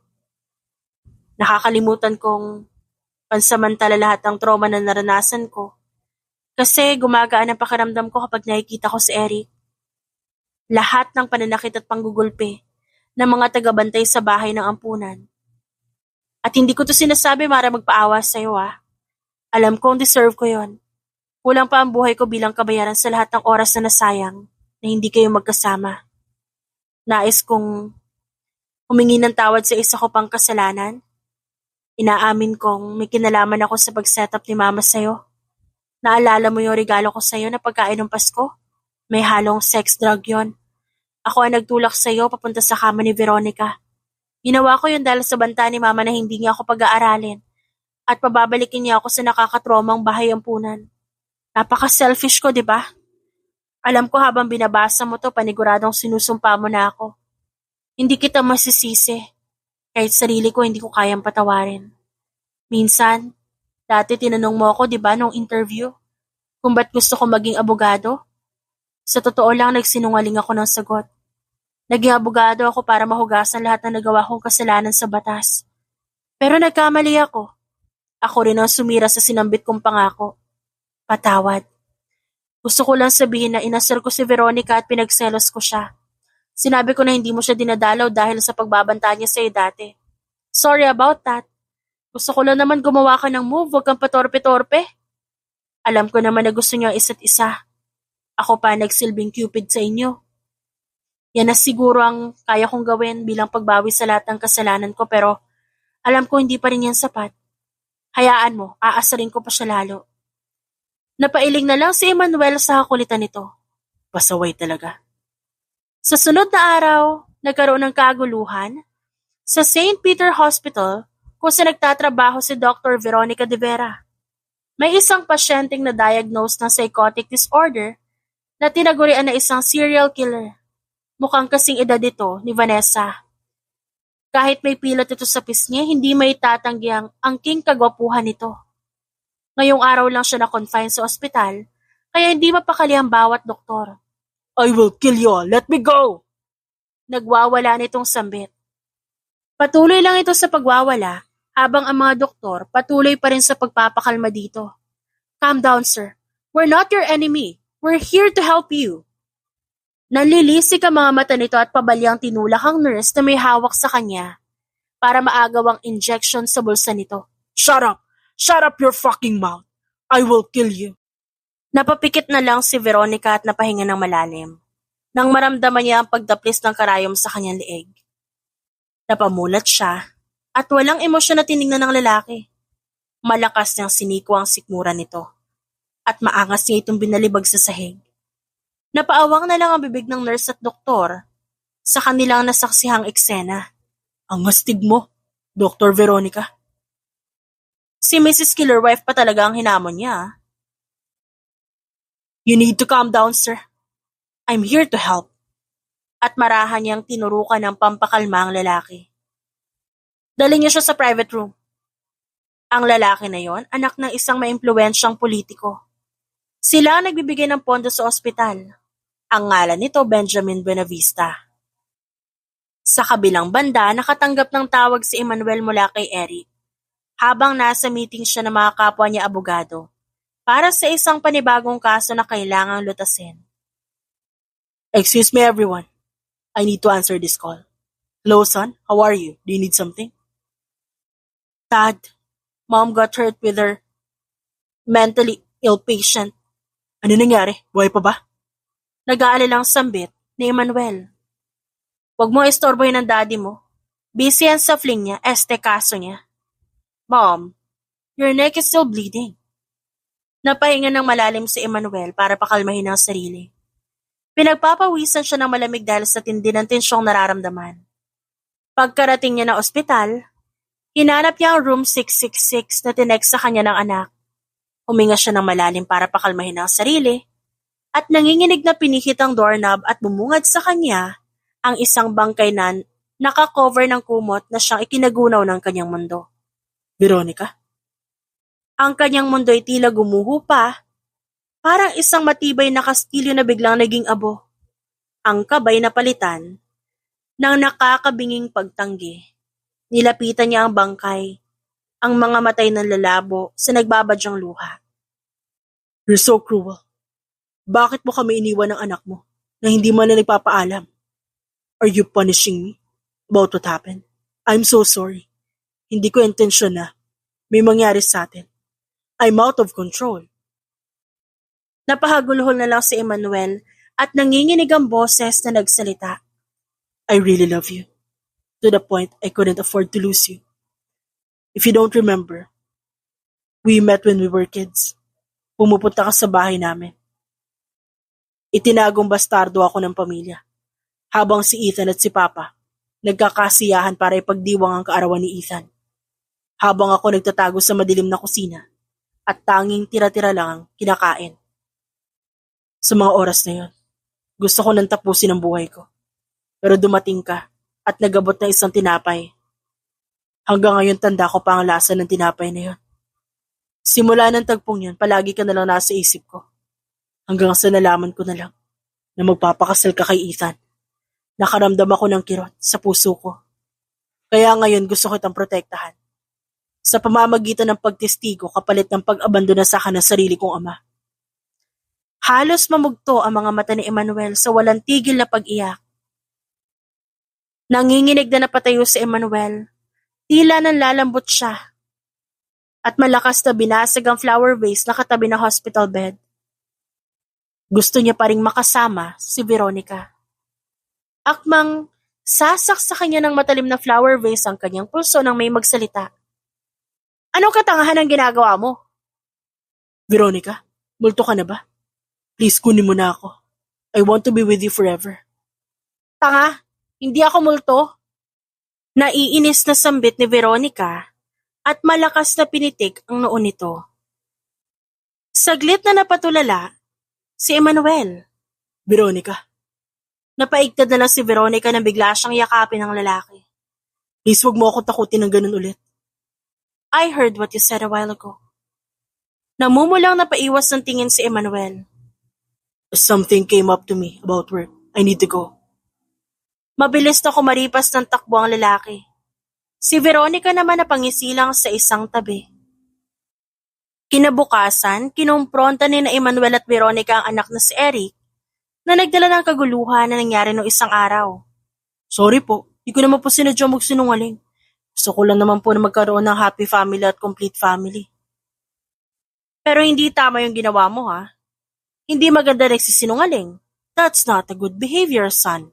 Nakakalimutan kong pansamantala lahat ng trauma na naranasan ko kasi gumagaan ang pakiramdam ko kapag nakikita ko si Eric. Lahat ng pananakit at panggugulpe ng mga tagabantay sa bahay ng ampunan. At hindi ko to sinasabi para magpaawa sa iyo Alam kong deserve ko yon. Kulang pa ang buhay ko bilang kabayaran sa lahat ng oras na nasayang na hindi kayo magkasama. Nais kong humingi ng tawad sa isa ko pang kasalanan. Inaamin kong may kinalaman ako sa pag-setup ni Mama sa'yo. Naalala mo yung regalo ko sa'yo na pagkain ng Pasko? May halong sex drug yon. Ako ang nagtulak sa'yo papunta sa kama ni Veronica. Ginawa ko yun dahil sa banta ni Mama na hindi niya ako pag-aaralin at pababalikin niya ako sa nakakatromang bahay ampunan. Napaka-selfish ko, di ba? Alam ko habang binabasa mo to, paniguradong sinusumpa mo na ako. Hindi kita masisisi. Kahit sarili ko, hindi ko kayang patawarin. Minsan, dati tinanong mo ako, di ba, nung interview, kung ba't gusto ko maging abogado? Sa totoo lang, nagsinungaling ako ng sagot. Naging abogado ako para mahugasan lahat ng nagawa kong kasalanan sa batas. Pero nagkamali ako. Ako rin ang sumira sa sinambit kong pangako. Patawad. Gusto ko lang sabihin na inasar ko si Veronica at pinagselos ko siya. Sinabi ko na hindi mo siya dinadalaw dahil sa pagbabanta niya sa'yo dati. Sorry about that. Gusto ko lang naman gumawa ka ng move, huwag kang patorpe-torpe. Alam ko naman na gusto niyo ang isa't isa. Ako pa nagsilbing Cupid sa inyo. Yan na siguro ang kaya kong gawin bilang pagbawi sa lahat ng kasalanan ko pero alam ko hindi pa rin yan sapat. Hayaan mo, aasarin ko pa siya lalo. Napailing na lang si Emmanuel sa kakulitan nito. Pasaway talaga. Sa sunod na araw, nagkaroon ng kaguluhan sa St. Peter Hospital kung saan nagtatrabaho si Dr. Veronica de Vera. May isang pasyenteng na-diagnose ng psychotic disorder na tinagurian na isang serial killer. Mukhang kasing edad ito ni Vanessa. Kahit may pilot ito sa pisngi, hindi may tatanggi ang angking kagwapuhan nito. Ngayong araw lang siya na-confine sa ospital, kaya hindi mapakali ang bawat doktor. I will kill you all. Let me go! Nagwawala nitong sambit. Patuloy lang ito sa pagwawala habang ang mga doktor patuloy pa rin sa pagpapakalma dito. Calm down, sir. We're not your enemy. We're here to help you. Nanlilisik ang mga mata nito at pabalyang tinulak ang nurse na may hawak sa kanya para maagaw ang injection sa bulsa nito. Shut up! Shut up your fucking mouth! I will kill you! Napapikit na lang si Veronica at napahinga ng malalim nang maramdaman niya ang pagdaplis ng karayom sa kanyang leeg. Napamulat siya at walang emosyon na tinignan ng lalaki. Malakas niyang siniko ang sikmura nito at maangas niya itong binalibag sa sahig. Napaawang na lang ang bibig ng nurse at doktor sa kanilang nasaksihang eksena. Ang astig mo, Dr. Veronica. Si Mrs. Killerwife pa talaga ang hinamon niya. You need to calm down, sir. I'm here to help. At marahan niyang tinurukan ng pampakalma ang lalaki. Dali niya siya sa private room. Ang lalaki na yon, anak ng isang maimpluwensyang politiko. Sila ang nagbibigay ng pondo sa ospital. Ang ngalan nito, Benjamin Buenavista. Sa kabilang banda, nakatanggap ng tawag si Emmanuel mula kay Eric habang nasa meeting siya ng mga kapwa niya abogado para sa isang panibagong kaso na kailangang lutasin. Excuse me, everyone. I need to answer this call. Hello, son. How are you? Do you need something? Dad, Mom got hurt with her mentally ill patient. Ano nangyari? Buhay pa ba? Nag-aalilang sambit ni Emmanuel. Huwag mo istorbohin ng daddy mo. Busy yan sa fling niya, kaso niya. Mom, your neck is still bleeding. Napahinga ng malalim si Emmanuel para pakalmahin ang sarili. Pinagpapawisan siya ng malamig dahil sa tindi ng tensyong nararamdaman. Pagkarating niya ng ospital, hinanap niya ang room 666 na tinext sa kanya ng anak. Huminga siya ng malalim para pakalmahin ang sarili at nanginginig na pinihit ang doorknob at bumungad sa kanya ang isang bangkay na nakakover ng kumot na siyang ikinagunaw ng kanyang mundo. Veronica? Ang kanyang mundo ay tila gumuho pa, parang isang matibay na kastilyo na biglang naging abo. Ang kabay na palitan ng nakakabinging pagtanggi. Nilapitan niya ang bangkay, ang mga matay ng lalabo sa nagbabadyang luha. You're so cruel. Bakit mo kami iniwan ng anak mo na hindi man na nagpapaalam? Are you punishing me about what happened? I'm so sorry. Hindi ko intensyon na may mangyari sa atin. I'm out of control. Napahagulhol na lang si Emmanuel at nanginginig ang boses na nagsalita. I really love you. To the point I couldn't afford to lose you. If you don't remember, we met when we were kids. Pumupunta ka sa bahay namin. Itinagong bastardo ako ng pamilya. Habang si Ethan at si Papa, nagkakasiyahan para ipagdiwang ang kaarawan ni Ethan. Habang ako nagtatago sa madilim na kusina at tanging tira-tira lang ang kinakain. Sa mga oras na yon, gusto ko nang tapusin ang buhay ko. Pero dumating ka at nagabot na isang tinapay. Hanggang ngayon tanda ko pa ang lasa ng tinapay na yon. Simula ng tagpong yon, palagi ka na lang nasa isip ko. Hanggang sa nalaman ko na lang na magpapakasal ka kay Ethan. Nakaramdam ako ng kirot sa puso ko. Kaya ngayon gusto kitang protektahan. Sa pamamagitan ng pagtestigo kapalit ng pag-abandona sa akin ng sarili kong ama. Halos mamugto ang mga mata ni Emmanuel sa walang tigil na pag-iyak. Nanginginig na napatayo si Emmanuel. Tila nang lalambot siya. At malakas na binasag ang flower vase na katabi ng hospital bed. Gusto niya pa ring makasama si Veronica. Akmang sasak sa kanya ng matalim na flower vase ang kanyang pulso nang may magsalita. Anong katangahan ang ginagawa mo? Veronica, multo ka na ba? Please kunin mo na ako. I want to be with you forever. Tanga, hindi ako multo. Naiinis na sambit ni Veronica at malakas na pinitik ang noo nito. Saglit na napatulala si Emmanuel. Veronica. Napaigtad na lang si Veronica nang bigla siyang yakapin ng lalaki. Please wag mo akong takutin ng ganun ulit. I heard what you said a while ago. Namumulang napaiwas ng tingin si Emmanuel. Something came up to me about work. I need to go. Mabilis na kumaripas ng takbo ang lalaki. Si Veronica naman napangisilang sa isang tabi. Kinabukasan, kinumpronta ni na Emmanuel at Veronica ang anak na si Eric na nagdala ng kaguluhan na nangyari noong isang araw. Sorry po, di ko naman po sinadya magsinungaling. Gusto ko lang naman po na magkaroon ng happy family at complete family. Pero hindi tama yung ginawa mo, ha? Hindi maganda nagsisinungaling. That's not a good behavior, son.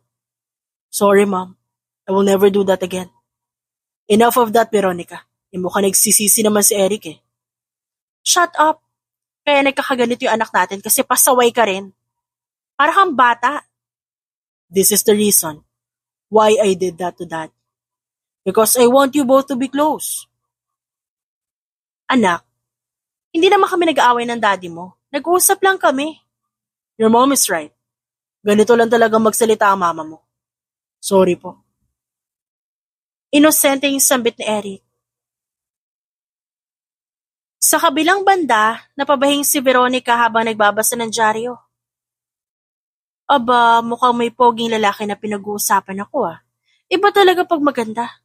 Sorry, Mom. I will never do that again. Enough of that, Veronica. Mukhang nagsisisi naman si Eric eh. Shut up. Kaya nagkakaganito yung anak natin kasi pasaway ka rin. Para kang bata. This is the reason why I did that to Dad. Because I want you both to be close. Anak, hindi naman kami nag-aaway ng daddy mo. Nag-uusap lang kami. Your mom is right. Ganito lang talagang magsalita ang mama mo. Sorry po. Inosente yung sambit ni Eric. Sa kabilang banda, napabahing si Veronica habang nagbabasa ng dyaryo. Aba, mukhang may poging lalaki na pinag-uusapan ako ah. Iba talaga pag maganda.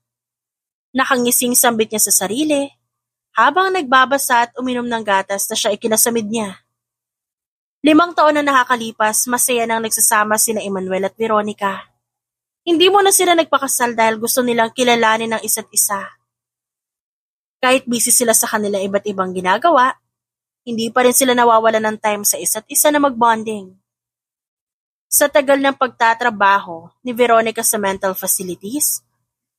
Nakangising sambit niya sa sarili, habang nagbabasa at uminom ng gatas na siya ikinasamid niya. 5 taon na nakakalipas, masaya nang nagsasama sina Emmanuel at Veronica. Hindi mo na sila nagpakasal dahil gusto nilang kilalanin ng isa't isa. Kahit busy sila sa kanilang iba't ibang ginagawa, hindi pa rin sila nawawalan ng time sa isa't isa na mag-bonding. Sa tagal ng pagtatrabaho ni Veronica sa mental facilities,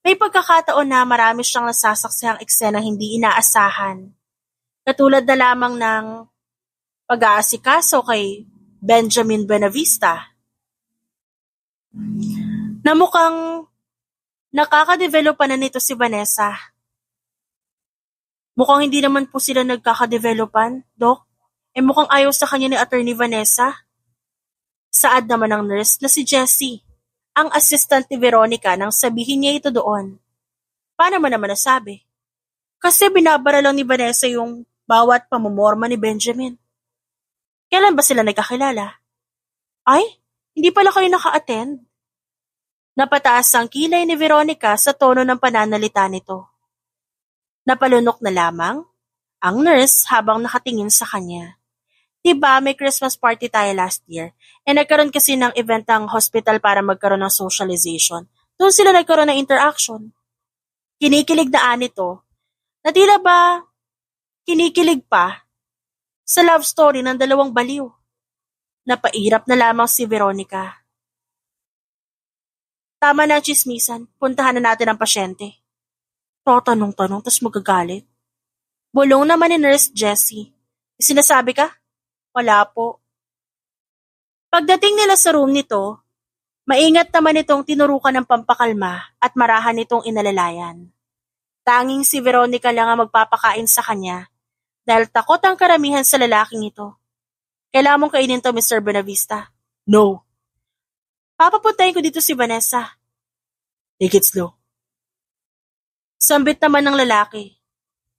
may pagkakataon na marami siyang nasasaksihang eksenang hindi inaasahan. Katulad na lamang ng pag-aasikaso kay Benjamin Buenavista na mukhang nakaka-develop pa na nito si Vanessa. Mukhang hindi naman po sila nagkaka-developan, Doc. Mukhang ayaw sa kanya ni Attorney Vanessa. Saad naman ng nurse na si Jessie, ang assistant ni Veronica nang sabihin niya ito doon. Paano mo naman nasabi? Kasi binabara lang ni Vanessa yung bawat pamumorma ni Benjamin. Kailan ba sila nagkakilala? Ay, hindi pala kayo naka-attend. Napataas ang kilay ni Veronica sa tono ng pananalita nito. Napalunok na lamang ang nurse habang nakatingin sa kanya. Diba may Christmas party tayo last year nagkaroon kasi ng event ng hospital para magkaroon ng socialization. Doon sila nagkaroon ng interaction. Kinikilig na anito na tila ba kinikilig pa sa love story ng dalawang baliw. Napairap na lamang si Veronica. Tama na ang chismisan, puntahan na natin ang pasyente. Tatanong-tanong, tas magagalit. Bulong naman ni Nurse Jessie. Sinasabi ka? Wala po. Pagdating nila sa room nito, maingat naman itong tinurukan ng pampakalma at marahan nitong inalalayan. Tanging si Veronica lang ang magpapakain sa kanya dahil takot ang karamihan sa lalaking ito. Kailangan mong kainin to, Mr. Buenavista. No. Papapuntahin ko dito si Vanessa. Take it slow. Sambit naman ng lalaki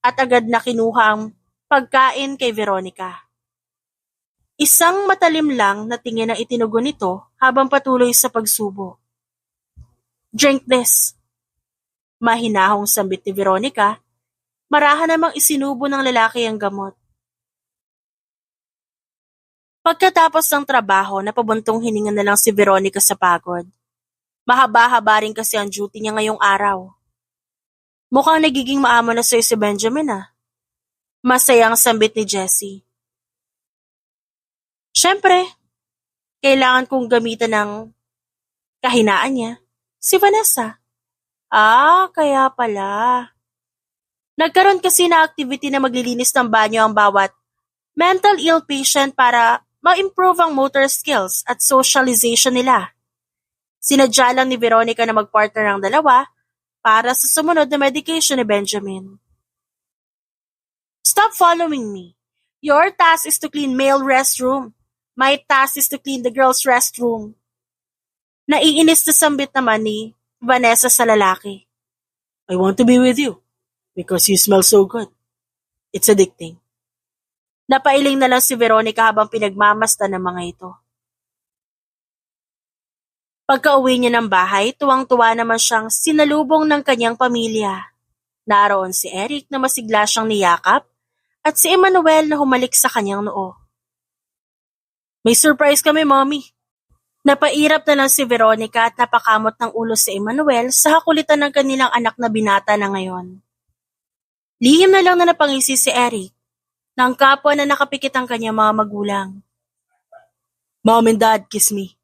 at agad na kinuha ang pagkain kay Veronica. Isang matalim lang na tingin ang itinugon nito habang patuloy sa pagsubo. Drink this. Mahinahong sambit ni Veronica, marahan namang isinubo ng lalaki ang gamot. Pagkatapos ng trabaho, napabuntong hininga na lang si Veronica sa pagod. Mahaba-haba rin kasi ang duty niya ngayong araw. Mukhang nagiging maamo na sa'yo si Benjamin ah. Masayang sambit ni Jessie. Siyempre, kailangan kong gamitan ng kahinaan niya, si Vanessa. Kaya pala. Nagkaroon kasi na activity na maglilinis ng banyo ang bawat mental ill patient para ma-improve ang motor skills at socialization nila. Sinadya lang ni Veronica na mag-partner ang dalawa para sa sumunod na medication ni Benjamin. Stop following me. Your task is to clean male restroom. My task is to clean the girl's restroom. Naiinis na sambit naman ni Vanessa sa lalaki. I want to be with you because you smell so good. It's addicting. Napailing na lang si Veronica habang pinagmamasdan ng mga ito. Pagka-uwi niya ng bahay, tuwang-tuwa naman siyang sinalubong ng kanyang pamilya. Naroon si Eric na masigla siyang niyakap at si Emmanuel na humalik sa kanyang noo. May surprise kami, Mommy. Napairap na lang si Veronica at napakamot ng ulo si Emmanuel sa hakulitan ng kanilang anak na binata na ngayon. Lihim na lang na napangisi si Eric ng kapwa na nakapikit ang kanyang mga magulang. Mom and Dad, kiss me.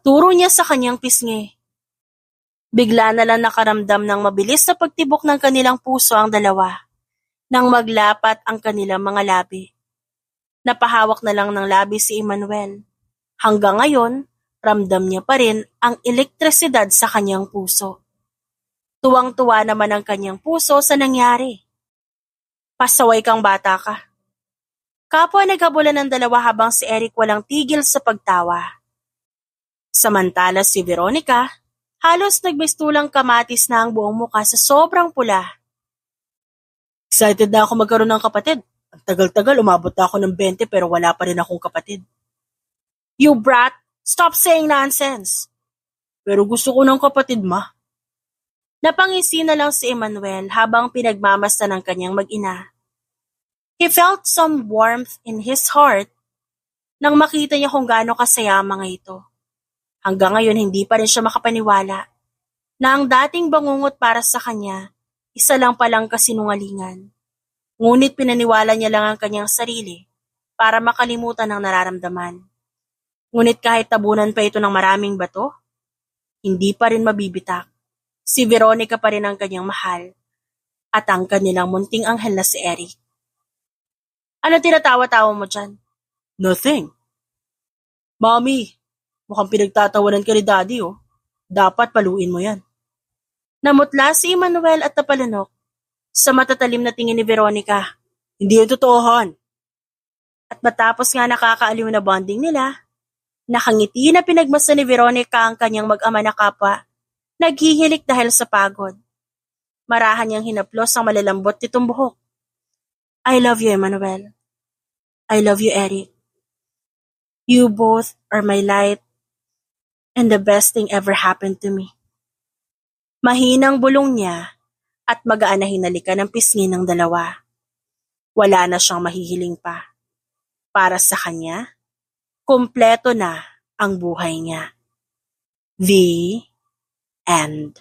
Turo niya sa kanyang pisngi. Bigla na lang nakaramdam ng mabilis na pagtibok ng kanilang puso ang dalawa nang maglapat ang kanilang mga labi. Napahawak na lang ng labi si Emmanuel. Hanggang ngayon, ramdam niya pa rin ang elektrisidad sa kanyang puso. Tuwang-tuwa naman ang kanyang puso sa nangyari. Pasaway kang bata ka. Kapwa naghabulan ng dalawa habang si Eric walang tigil sa pagtawa. Samantala si Veronica, halos nagmistulang kamatis na ang buong muka sa sobrang pula. Excited na ako magkaroon ng kapatid. Ang tagal-tagal, umabot na ako ng 20 pero wala pa rin akong kapatid. You brat! Stop saying nonsense! Pero gusto ko ng kapatid, ma. Napangisi na lang si Emmanuel habang pinagmamasdan ng kanyang mag-ina. He felt some warmth in his heart nang makita niya kung gaano kasaya ang mga ito. Hanggang ngayon hindi pa rin siya makapaniwala na ang dating bangungot para sa kanya, isa lang palang kasinungalingan. Ngunit pinaniwala niya lang ang kanyang sarili para makalimutan ang nararamdaman. Ngunit kahit tabunan pa ito ng maraming bato, hindi pa rin mabibitak. Si Veronica pa rin ang kanyang mahal at ang kanilang munting anghel na si Eric. Ano tinatawa-tawa mo dyan? Nothing. Mommy, mukhang pinagtatawanan ka ni Daddy, oh. Dapat paluin mo yan. Namutla si Emmanuel at napalunok sa matatalim na tingin ni Veronica. Hindi yung totohan. At matapos nga nakakaaliw na bonding nila, nakangiti na pinagmasdan ni Veronica ang kanyang mag-ama na kapwa, naghihilik dahil sa pagod. Marahan niyang hinaplos ang malalambot nitong buhok. I love you, Emmanuel. I love you, Eric. You both are my light and the best thing ever happened to me. Mahinang bulong niya at magaan na hinalikan ng pisngi ng dalawa. Wala na siyang mahihiling pa. Para sa kanya, kumpleto na ang buhay niya. The end.